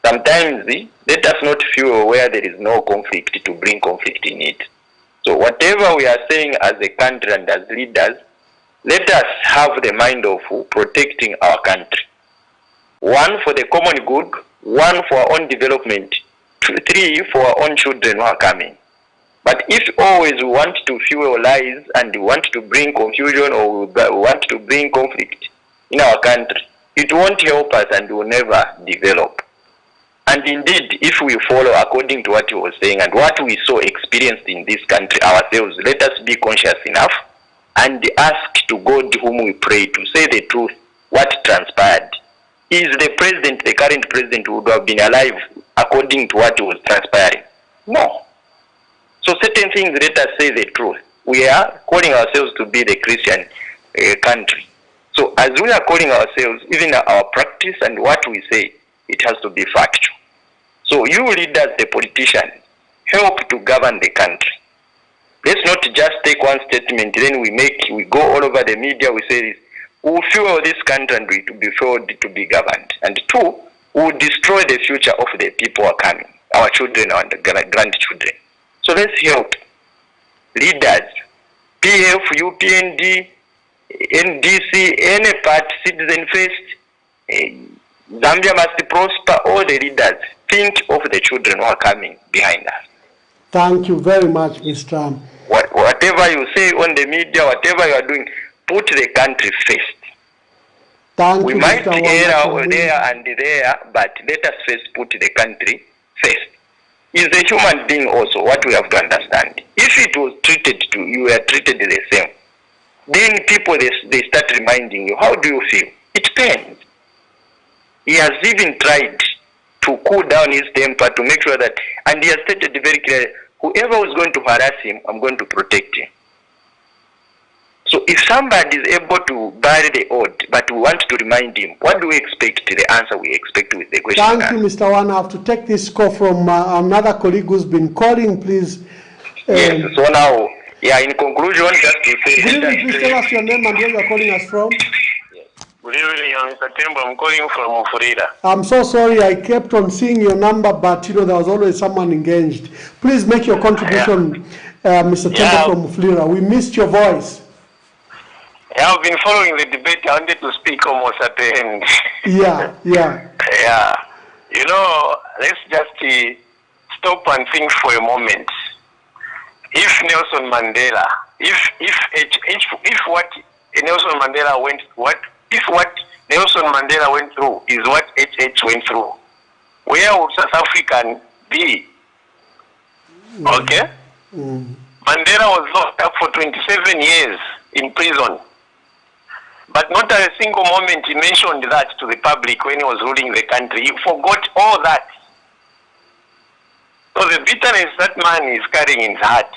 sometimes let us not fuel where there is no conflict to bring conflict in it. So whatever we are saying as a country and as leaders, let us have the mind of protecting our country. 1, for the common good, 1, for our own development, 3, for our own children who are coming. But if always we want to fuel lies and we want to bring confusion or we want to bring conflict in our country, it won't help us and will never develop. And indeed, if we follow according to what he was saying and what we saw experienced in this country ourselves, let us be conscious enough and ask to God whom we pray to say the truth, what transpired. Is the president, the current president, would have been alive according to what was transpiring? No. So certain things, let us say the truth. We are calling ourselves to be the Christian country. So as we are calling ourselves, even our practice and what we say, it has to be factual. So you leaders, the politicians, help to govern the country. Let's not just take one statement, then we go all over the media, we say this. We will fuel this country and we to be fueled to be governed. And 2, we will destroy the future of the people who are coming, our children and grandchildren. So let's help leaders, PF, UPND, NDC, any part, Citizen First, Zambia must prosper, all the leaders, think of the children who are coming behind us. Thank you very much, Mr. Whatever you say on the media, whatever you are doing, put the country first. Thank we you, might Mr. err there and there, but let us first put the country first. Is a human being also, what we have to understand. If it was treated to, you were treated the same, then people, they start reminding you, how do you feel? It pains. He has even tried to cool down his temper, to make sure that, and he has stated very clearly, whoever was going to harass him, I'm going to protect him. So if somebody is able to bury the odd, but we want to remind him, what do we expect? The answer we expect with the question. Thank you, Mr. Wan. I have to take this call from another colleague who's been calling, please. Yes, so now, yeah, in conclusion, just to say... Good evening, please tell us your name and where you're calling us from. Good evening, Mr. Tembo. I'm calling from Florida. I'm so sorry, I kept on seeing your number, but there was always someone engaged. Please make your contribution, Mr. Tembo from Florida. We missed your voice. Yeah, I've been following the debate. I wanted to speak almost at the end. Yeah. Yeah. You know, let's just stop and think for a moment. If Nelson Mandela, if what Nelson Mandela went, what Nelson Mandela went through is what HH went through, where would South African be? Okay? Mandela was locked up for 27 years in prison. But not at a single moment he mentioned that to the public when he was ruling the country. He forgot all that. So the bitterness that man is carrying in his heart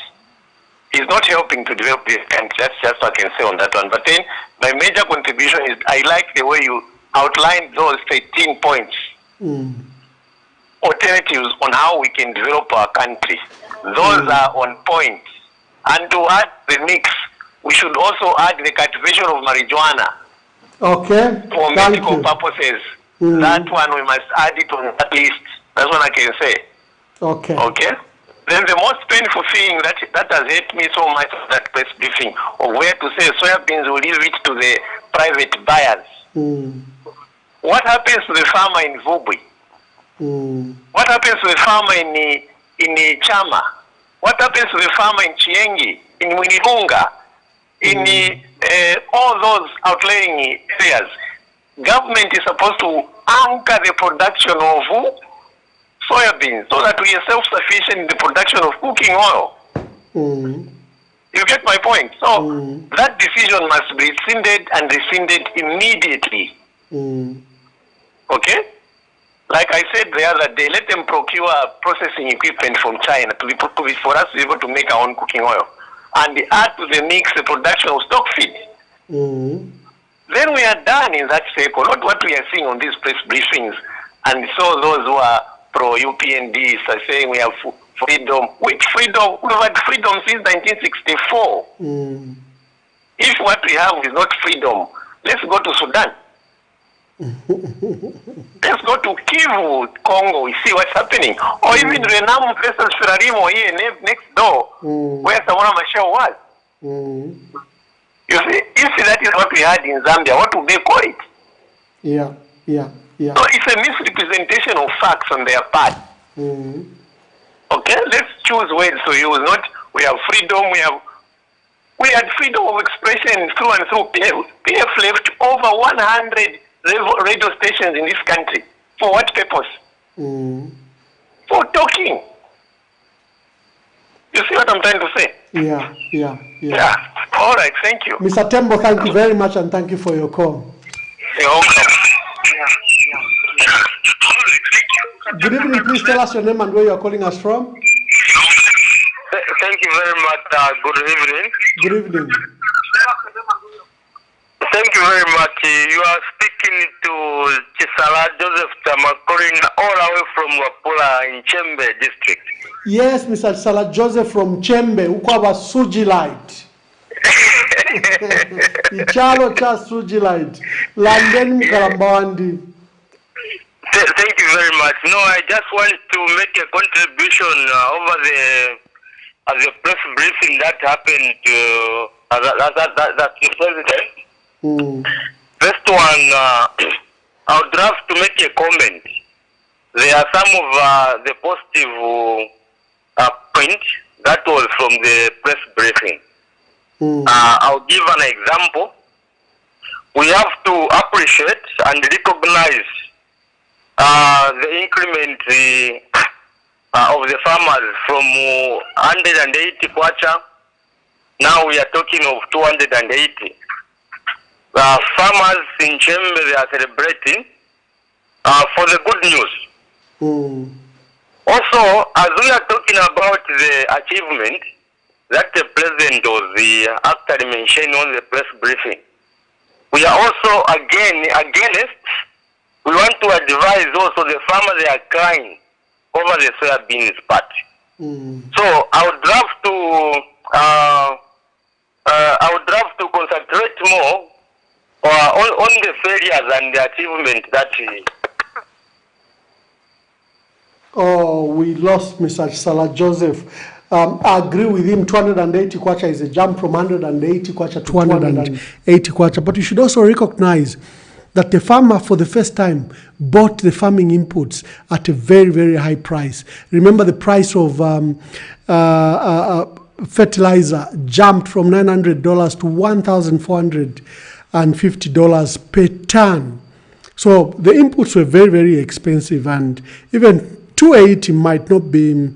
is not helping to develop this country. That's just what I can say on that one. But then my major contribution is I like the way you outlined those 13 points. Alternatives on how we can develop our country. Those are on point. And to add the mix, we should also add the cultivation of marijuana. Okay. For medical purposes. That one we must add it on that list. That's what I can say. Okay. Okay. Then the most painful thing that has hurt me so much of that press briefing, of where to say soybeans will leave it to the private buyers. What happens to the farmer in Vubwi? What happens to the farmer in Chama? What happens to the farmer in Chiengi, in Winihunga, in all those outlying areas? Government is supposed to anchor the production of soybeans so that we are self-sufficient in the production of cooking oil. You get my point? So that decision must be rescinded and rescinded immediately. Okay? Like I said the other day, let them procure processing equipment from China for us to be able to make our own cooking oil. And add to the mix the production of stock feed. Then we are done in that circle, not what we are seeing on these press briefings. And so those who are pro-UPNDs are saying we have freedom. Which freedom? We've had freedom since 1964. If what we have is not freedom, let's go to Sudan. Let's go to Kivu, Congo, we see what's happening. Or even Renam versus Frelimo here next door, where Samora Machel was. You see, if that is what we had in Zambia, what would they call it? Yeah. So it's a misrepresentation of facts on their part. Okay, let's choose words to use. Not we have freedom. We had freedom of expression through and through. PF left over 100 radio stations in this country. For what purpose? For talking. You see what I'm trying to say? Yeah. All right, thank you. Mr. Tembo, thank you very much and thank you for your call. You're welcome. Good evening, please tell us your name and where you are calling us from. Thank you very much. Good evening. Good evening. Thank you very much. You are speaking to Chisala Joseph Tamakorin all the way from Wapula in Chembe district. Yes, Mr. Chisala Joseph from Chembe, ukwaba Sujilite. Ichalo cha Sujilite. Landen Mukarambawandi. Thank you very much. No, I just want to make a contribution over the press briefing that happened to the president. First one, I would have to make a comment. There are some of the positive points that was from the press briefing. I'll give an example. We have to appreciate and recognize the increment of the farmers from 180 kwacha. Now we are talking of 280. Farmers in Chembe, they are celebrating for the good news. Also, as we are talking about the achievement that the president was actually mentioning on the press briefing, we are also against. We want to advise also the farmers, they are crying over the soybeans part. So I would love to concentrate more on the failures and the achievement that. Oh, we lost Mr. Salah Joseph. I agree with him. 280 kwacha is a jump from 180 kwacha to 280 kwacha. But you should also recognize that the farmer, for the first time, bought the farming inputs at a very, very high price. Remember, the price of fertilizer jumped from $900 to $1,450 per ton. So the inputs were very, very expensive, and even 280 might not be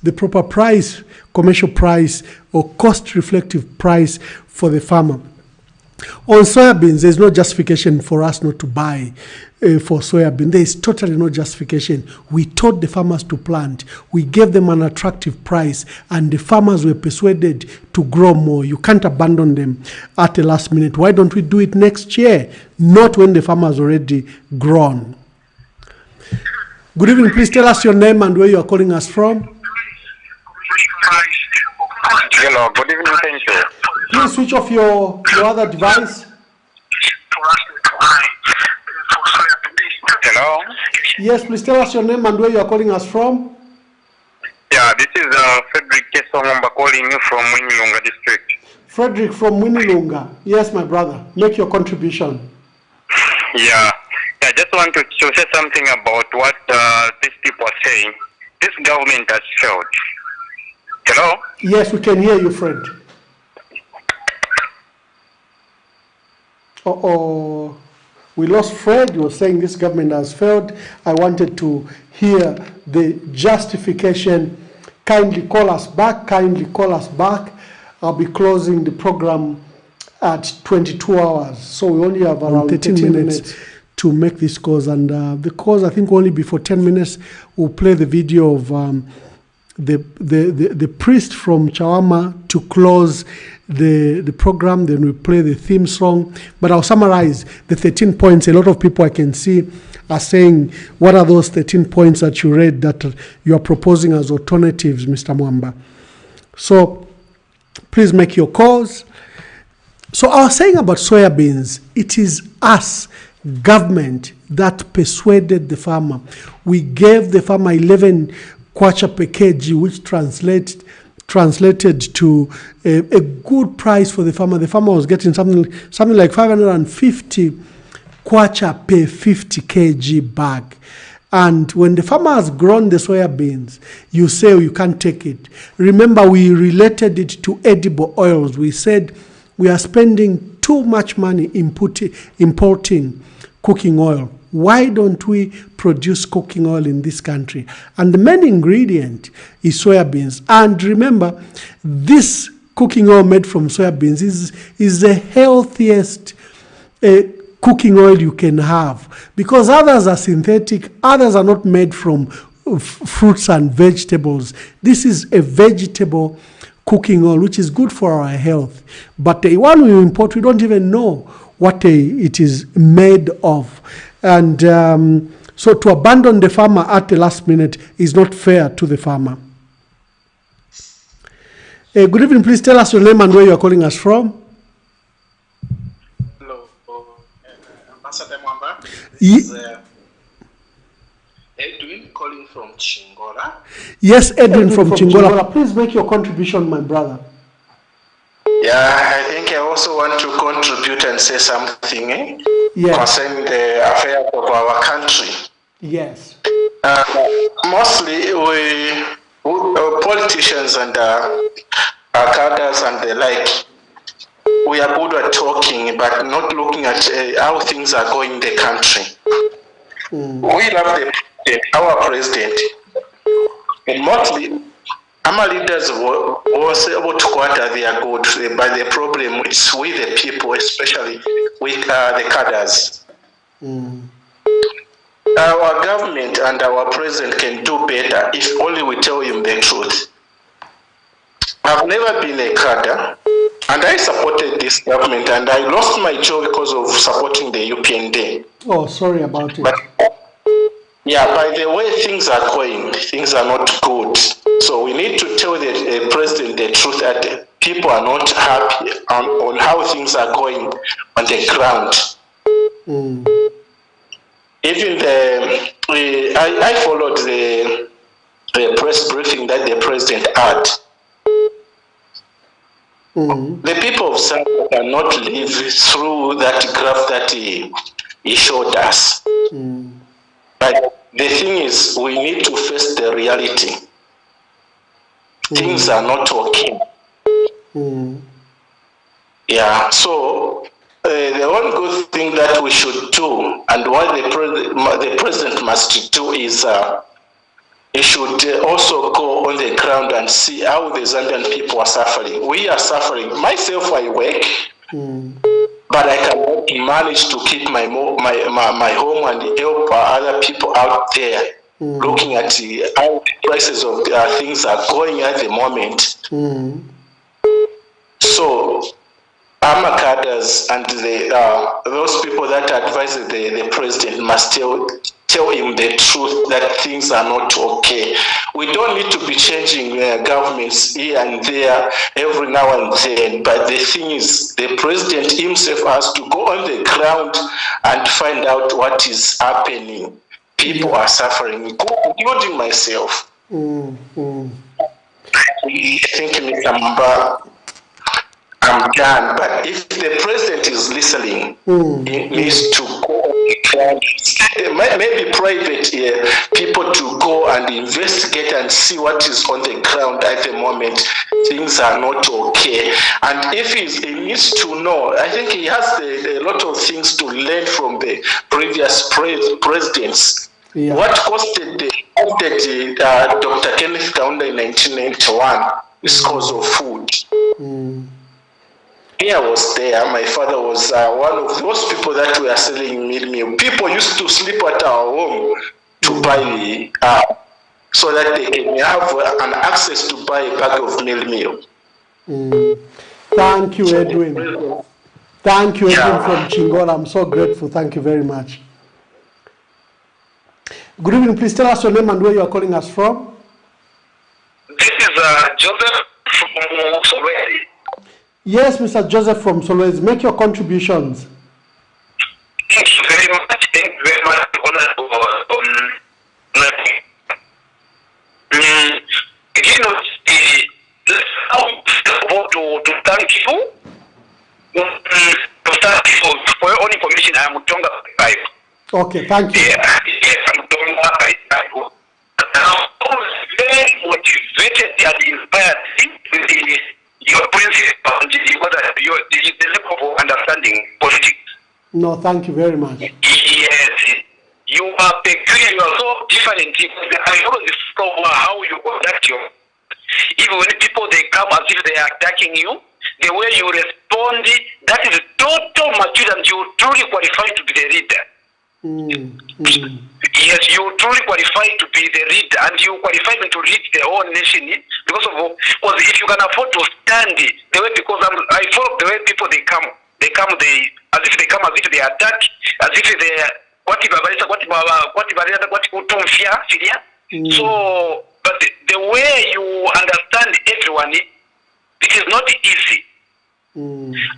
the proper price, commercial price, or cost-reflective price for the farmer. On soybeans, there's no justification for us not to buy for soybean. There is totally no justification. We taught the farmers to plant. We gave them an attractive price, and the farmers were persuaded to grow more. You can't abandon them at the last minute. Why don't we do it next year? Not when the farmers already grown. Good evening. Please tell us your name and where you are calling us from. Hello, good evening, thank you. Please switch off your other device. Hello? Yes, please tell us your name and where you are calling us from. Yeah, this is Frederick Kesongomba calling you from Winilunga district. Frederick from Winilunga. Yes, my brother. Make your contribution. Yeah, I just want to say something about what these people are saying. This government has failed. Hello? Yes, we can hear you, Fred. Uh-oh. We lost Fred. You were saying this government has failed. I wanted to hear the justification. Kindly call us back. Kindly call us back. I'll be closing the program at 22 hours. So we only have around 13 minutes to make this calls. And the calls, I think, only before 10 minutes, we'll play the video of the priest from Chawama to close the program. Then we play the theme song. But I'll summarize the 13 points. A lot of people I can see are saying, what are those 13 points that you read that you are proposing as alternatives, Mr. Mwamba? So please make your calls. So I was saying about soybeans, it is us, government, that persuaded the farmer. We gave the farmer 11 kwacha per kg, which translated to a good price for the farmer. The farmer was getting something like 550 kwacha per 50 kg bag. And when the farmer has grown the soybeans, you say you can't take it. Remember, we related it to edible oils. We said we are spending too much money importing cooking oil. Why don't we produce cooking oil in this country? And the main ingredient is soybeans. And remember, this cooking oil made from soybeans is the healthiest cooking oil you can have, because others are synthetic, others are not made from fruits and vegetables. This is a vegetable cooking oil, which is good for our health. But the one we import, we don't even know what it is made of. And so to abandon the farmer at the last minute is not fair to the farmer. Good evening. Please tell us your name and where you are calling us from. Hello, Ambassador Mwamba. This is Edwin calling from Chingola. Yes, Edwin from Chingola. Please make your contribution, my brother. Yeah, I think I also want to contribute and say something concerning the affairs of our country. Yes. Mostly, we politicians and cadres and the like, we are good at talking, but not looking at how things are going in the country. We love our president, and mostly our leaders was able to quarter they are good, but the problem is with the people, especially with the cadres. our government and our president can do better if only we tell him the truth. I've never been a cadre, and I supported this government, and I lost my job because of supporting the UPND. Oh, sorry about it. But, yeah, by the way things are going, things are not good. So we need to tell the president the truth that people are not happy on how things are going on the ground. Even I followed the press briefing that the president had. The people of Zambia cannot live through that graph that he showed us. But the thing is, we need to face the reality. Things are not okay. Yeah, so the one good thing that we should do, and what the president must do, is he should also go on the ground and see how the Zambian people are suffering. We are suffering. Myself, I work, but I cannot manage to keep my home and help other people out there, looking at how the prices of things are going at the moment. So, Amakadas and those people that advise the president must tell him the truth that things are not okay. We don't need to be changing governments here and there every now and then, but the thing is, the president himself has to go on the ground and find out what is happening. People are suffering, including myself. I think, Mr. Mamba, I'm done, but if the president is listening, he needs to go on the ground, maybe private people to go and investigate and see what is on the ground at the moment. Things are not okay. And if he needs to know, I think he has a lot of things to learn from the previous presidents. Yeah. What costed Dr. Kenneth Kaunda in 1991 is cause of food. I was there. My father was one of those people that were selling meal. People used to sleep at our home to buy so that they can have an access to buy a bag of meal. Thank you, Edwin. Thank you, Edwin from Chingola. I'm so grateful. Thank you very much. Good evening. Please tell us your name and where you are calling us from. This is Joseph from Solwezi. Yes, Mr. Joseph from Solwezi. Make your contributions. Thank you very much. Thank you very much. Again, to thank you. To thank you for your own information. I am Mutonga. Okay, thank you. Yes, I'm Mutonga. I'm very motivated and inspired with your principle and the level of understanding politics. No, thank you very much. Yes, you are peculiar. You are so different. I always discover how you conduct your. Even when people they come as if they are attacking you, the way you respond, that is total maturity, and you truly qualify to be the leader. Yes, you truly qualify to be the leader, and you qualify to lead the whole nation because if you can afford to stand the way, because I follow the way people they come as if they attack, as if they so, but the way you understand everyone, it is not easy.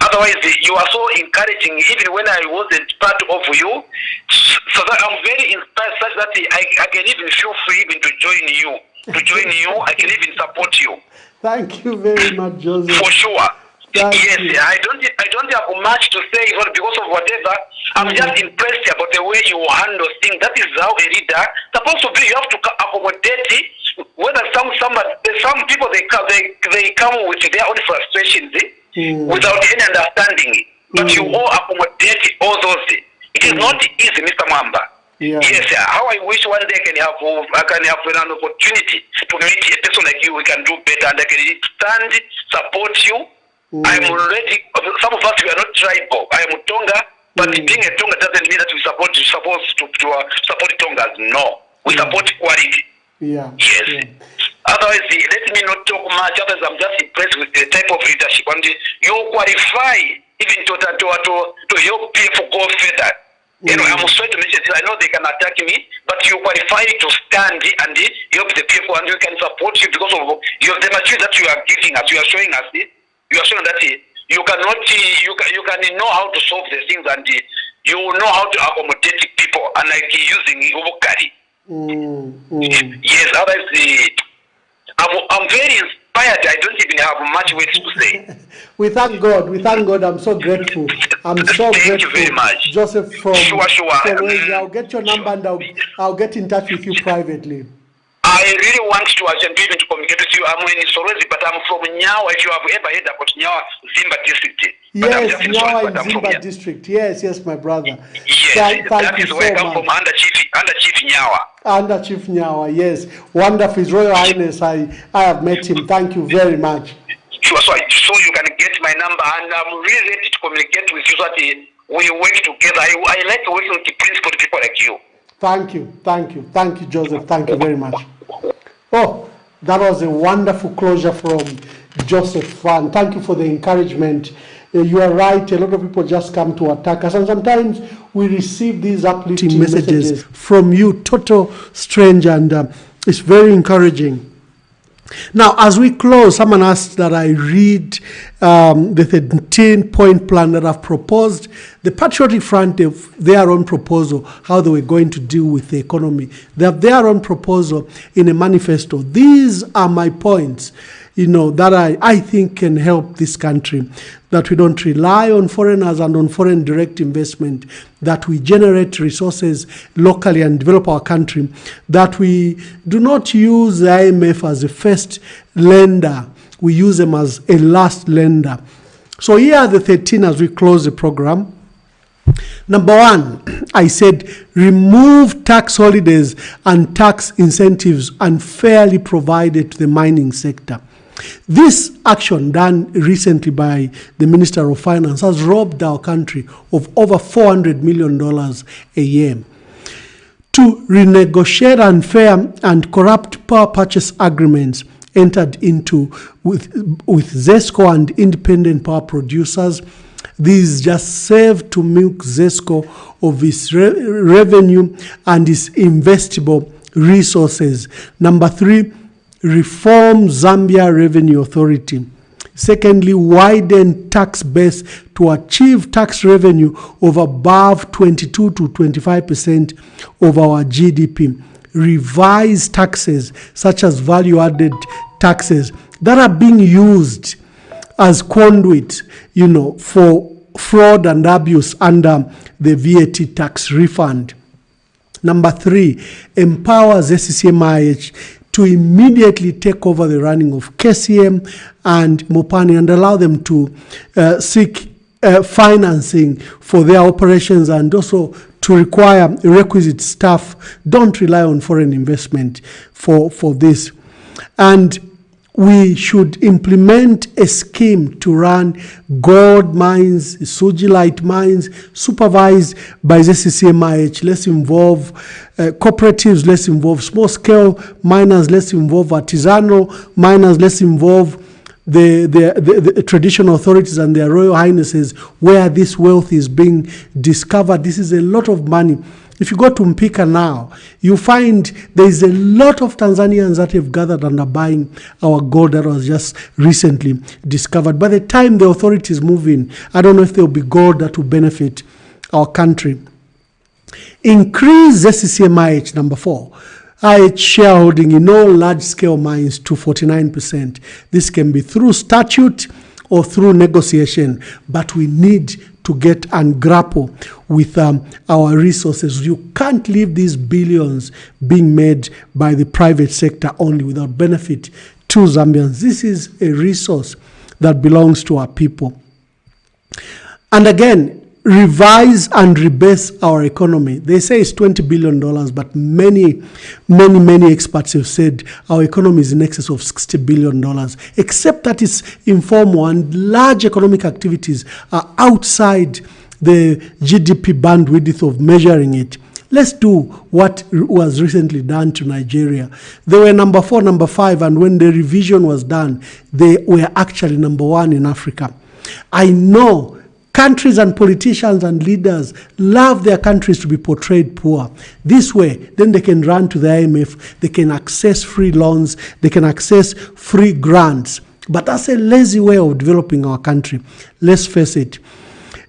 Otherwise, you are so encouraging, even when I wasn't part of you, so that I'm very inspired such that I can even feel free even to join you. I can even support you. Thank you very much, Joseph. For sure. Yes, I don't have much to say because of whatever. I'm just impressed about the way you handle things. That is how a leader supposed to be. You have to accommodate it. Whether some people they come with their own frustrations without any understanding, but you all accommodate all those. It is not easy, Mr. Mwamba. Yes, how I wish one day I can have an opportunity to meet a person like you. We can do better, and I can stand, support you. I'm already. Some of us we are not tribal. I am Tonga. But being a Tonga doesn't mean that we're supposed to support Tongas. No. We support quality. Yeah. Yes. Yeah. Otherwise, let me not talk much. Otherwise, I'm just impressed with the type of leadership. And you qualify even to help people go further. You know, I'm sorry to mention this. I know they can attack me, but you qualify to stand and help the people, and we can support you because of the material that you are giving us. You are showing us. You are showing that you can know how to solve the things, and you know how to accommodate people, and like using Ubukari. Yes, otherwise, I'm very inspired. I don't even have much words to say. We thank God. We thank God. I'm so grateful. I'm so grateful. Thank you very much. Joseph from Sure. I'll get your number and I'll get in touch with you privately. I really want to even to communicate with you. I'm in Sorezi, but I'm from Nyawa. If you have ever heard about Nyawa, Zimba district. Yes, Nyawa in Zimba district. Yes, my brother. Yes, that is where I come from, under Chief Nyawa. Under Chief Nyawa, yes. Wonderful, His Royal Highness. I have met him. Thank you very much. Sure, so you can get my number, and I'm really ready to communicate with you so that we work together. I like working with the principled people like you. Thank you, Joseph. Thank you very much. Oh, that was a wonderful closure from Joseph. And thank you for the encouragement. You are right. A lot of people just come to attack us, and sometimes we receive these uplifting messages from you, total stranger, and it's very encouraging. Now, as we close, someone asked that I read the 13-point plan that I've proposed. The Patriotic Front have their own proposal, how they were going to deal with the economy. They have their own proposal in a manifesto. These are my points, that I think can help this country, that we don't rely on foreigners and on foreign direct investment, that we generate resources locally and develop our country, that we do not use the IMF as a first lender, we use them as a last lender. So here are the 13 as we close the program. Number 1, I said, remove tax holidays and tax incentives unfairly provided to the mining sector. This action done recently by the Minister of Finance has robbed our country of over $400 million a year. To renegotiate unfair and corrupt power purchase agreements entered into with ZESCO and independent power producers, these just serve to milk ZESCO of its revenue and its investable resources. Number 3, reform Zambia Revenue Authority. Secondly, widen tax base to achieve tax revenue of above 22 to 25% of our GDP. Revise taxes such as value-added taxes that are being used as conduit, for fraud and abuse under the VAT tax refund. Number 3, empower ZCCMIH to immediately take over the running of KCM and Mopani and allow them to seek financing for their operations, and also to require requisite staff. Don't rely on foreign investment for this. And we should implement a scheme to run gold mines, sugilite mines, supervised by ZCCMIH. Let's involve cooperatives, let's involve small-scale miners, let's involve artisanal miners, let's involve the traditional authorities and their royal highnesses where this wealth is being discovered. This is a lot of money. If you go to Mpika now, you find there is a lot of Tanzanians that have gathered and are buying our gold that was just recently discovered. By the time the authorities move in, I don't know if there will be gold that will benefit our country. Increase ZCCMIH, number 4. IH shareholding in all large-scale mines to 49%. This can be through statute or through negotiation, but we need to get and grapple with our resources. You can't leave these billions being made by the private sector only without benefit to Zambians. This is a resource that belongs to our people. And again, revise and rebase our economy. They say it's $20 billion, but many experts have said our economy is in excess of $60 billion, except that it's informal and large economic activities are outside the GDP bandwidth of measuring it. Let's do what was recently done to Nigeria. They were number 4, number 5, and when the revision was done, they were actually number 1 in Africa. I know countries and politicians and leaders love their countries to be portrayed poor. This way, then they can run to the IMF, they can access free loans, they can access free grants. But that's a lazy way of developing our country. Let's face it.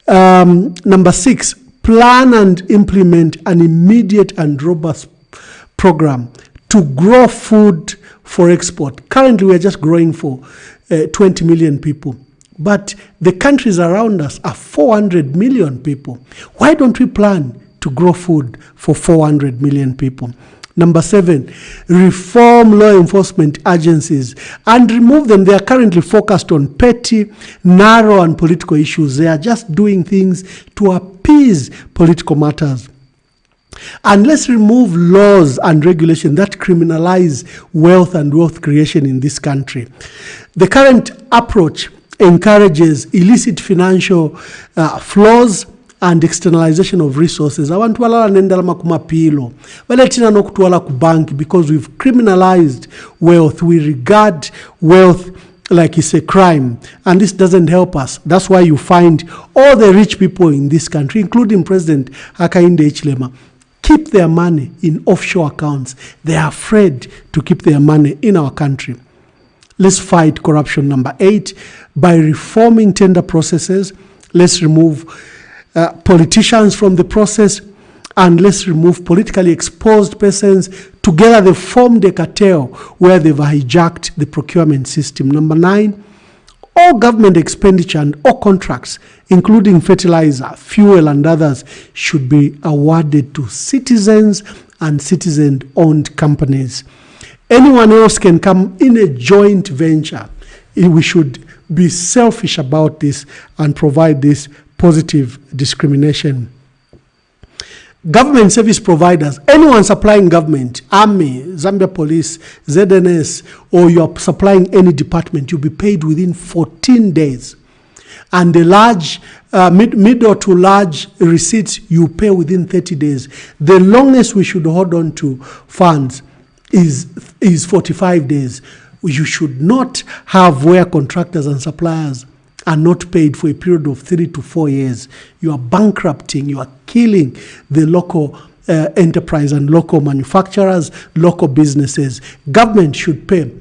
Number 6, plan and implement an immediate and robust program to grow food for export. Currently, we are just growing for 20 million people. But the countries around us are 400 million people. Why don't we plan to grow food for 400 million people? Number 7, reform law enforcement agencies and remove them. They are currently focused on petty, narrow, and political issues. They are just doing things to appease political matters. And let's remove laws and regulations that criminalize wealth and wealth creation in this country. The current approach encourages illicit financial flows and externalization of resources. Abantu balala nendala kumapilo. Baletina nokutwala ku bank because we've criminalized wealth. We regard wealth like it's a crime, and this doesn't help us. That's why you find all the rich people in this country, including President Hakainde Hichilema, keep their money in offshore accounts. They are afraid to keep their money in our country. Let's fight corruption. Number 8, by reforming tender processes. Let's remove politicians from the process, and let's remove politically exposed persons. Together they formed a cartel where they've hijacked the procurement system. Number 9, all government expenditure and all contracts, including fertilizer, fuel, and others, should be awarded to citizens and citizen-owned companies. Anyone else can come in a joint venture. We should be selfish about this and provide this positive discrimination. Government service providers, anyone supplying government, Army, Zambia Police, ZNS, or you're supplying any department, you'll be paid within 14 days. And the large, middle to large receipts, you pay within 30 days. The longest we should hold on to funds is 45 days. You should not have where contractors and suppliers are not paid for a period of 3 to 4 years. You are bankrupting, you are killing the local enterprise and local manufacturers, local businesses. Government should pay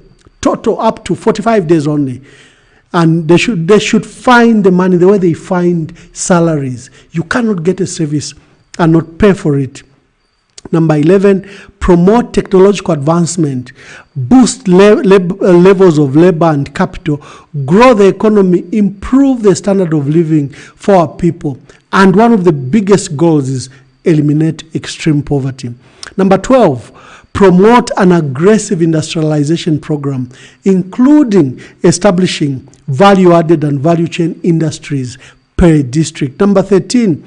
total up to 45 days only. And they should find the money the way they find salaries. You cannot get a service and not pay for it. Number 11, promote technological advancement, boost levels of labor and capital, grow the economy, improve the standard of living for our people. And one of the biggest goals is eliminate extreme poverty. Number 12, promote an aggressive industrialization program, including establishing value-added and value chain industries per district. Number 13,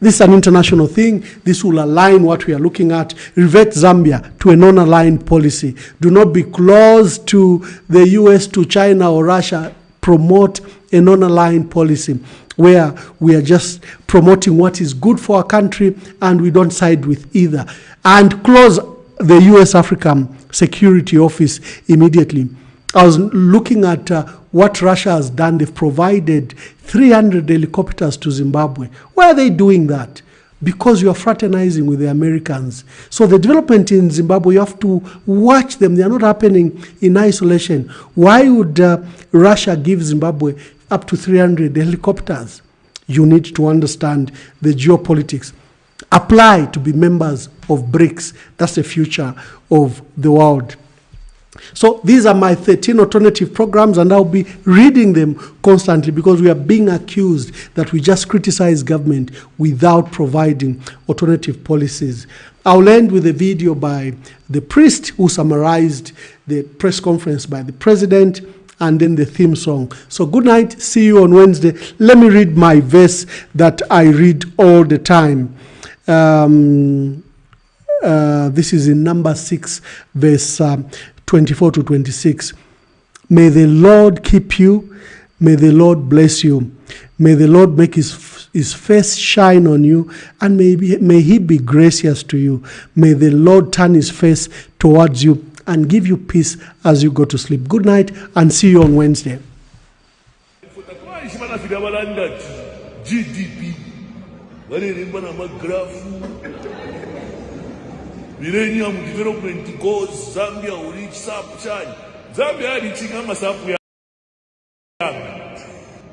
this is an international thing. This will align what we are looking at. Revert Zambia to a non-aligned policy. Do not be close to the US, to China or Russia. Promote a non-aligned policy where we are just promoting what is good for our country and we don't side with either. And close the US Africa Security Office immediately. I was looking at what Russia has done. They've provided 300 helicopters to Zimbabwe. Why are they doing that? Because you are fraternizing with the Americans. So the development in Zimbabwe, you have to watch them. They are not happening in isolation. Why would Russia give Zimbabwe up to 300 helicopters? You need to understand the geopolitics. Apply to be members of BRICS. That's the future of the world. So these are my 13 alternative programs, and I'll be reading them constantly because we are being accused that we just criticize government without providing alternative policies. I'll end with a video by the priest who summarized the press conference by the president and then the theme song. So good night. See you on Wednesday. Let me read my verse that I read all the time. This is in number 6, verse 24 to 26. May the Lord keep you. May the Lord bless you. May the Lord make his his face shine on you, and may he be gracious to you. May the Lord turn his face towards you and give you peace as you go to sleep. Good night, and see you on Wednesday. GDP, Millennium Development Goals, Zambia will reach Sapchai. Zambia reaching Amasapu.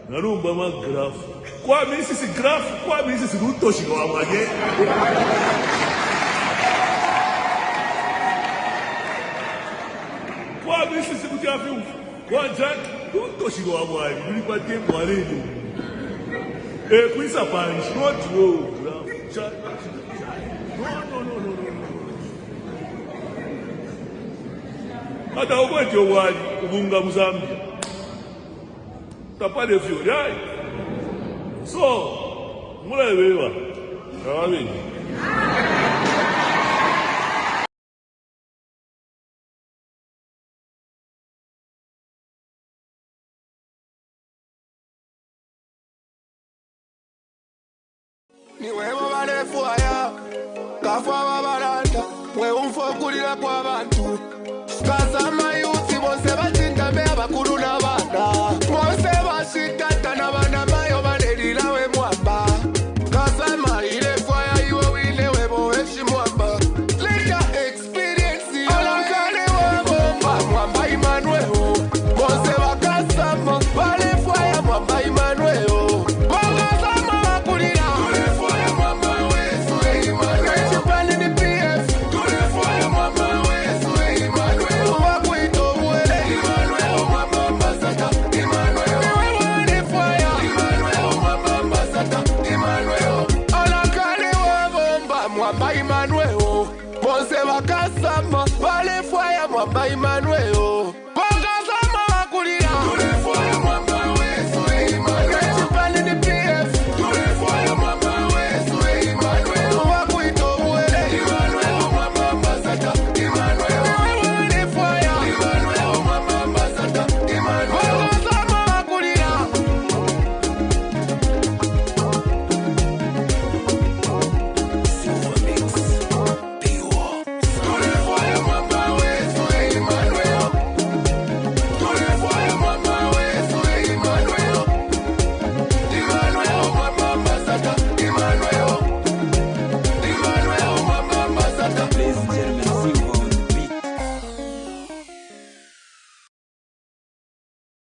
Narumba ma graph. Kwa misi graph, kwa misi ruto shiwa mage. Kwa misi kutiafi. Kwa jack, ruto shiwa mage. Mulipate mwarelu. Kuisa punch, not row, graph. No. Hata ukwete wali ubunga Mzambia tapade fiori ai so mulewewa awabini ni wewe barefu aya kafa babaranda we umfokurira kwa bantu Kazama yuthi bose bathinda abakulu nabana bose bashitata nabana mayo banelila we mwamba Kazama ile fire iwe wile webo weshi mwamba Later experience alankane wabomba mwamba Emmanuel bose bakasama bale fire mwamba Emmanuel bakasama bakulira tule fire mwamba wesu Emmanuel chipani ni PF tule fire mwamba wesu Emmanuel Mwamba Emmanuel bakazama bakulira tule fire mwamba wesu Emmanuel chipani ni PF tule fire mwamba wesu Emmanuel wakuita obwele Emmanuel mwamba ambassador Emmanuel ni fire Emmanuel mwamba ambassador Emmanuel bakazama bakulira Silver Mix Piwo tule fire mwamba Ladies and gentlemen,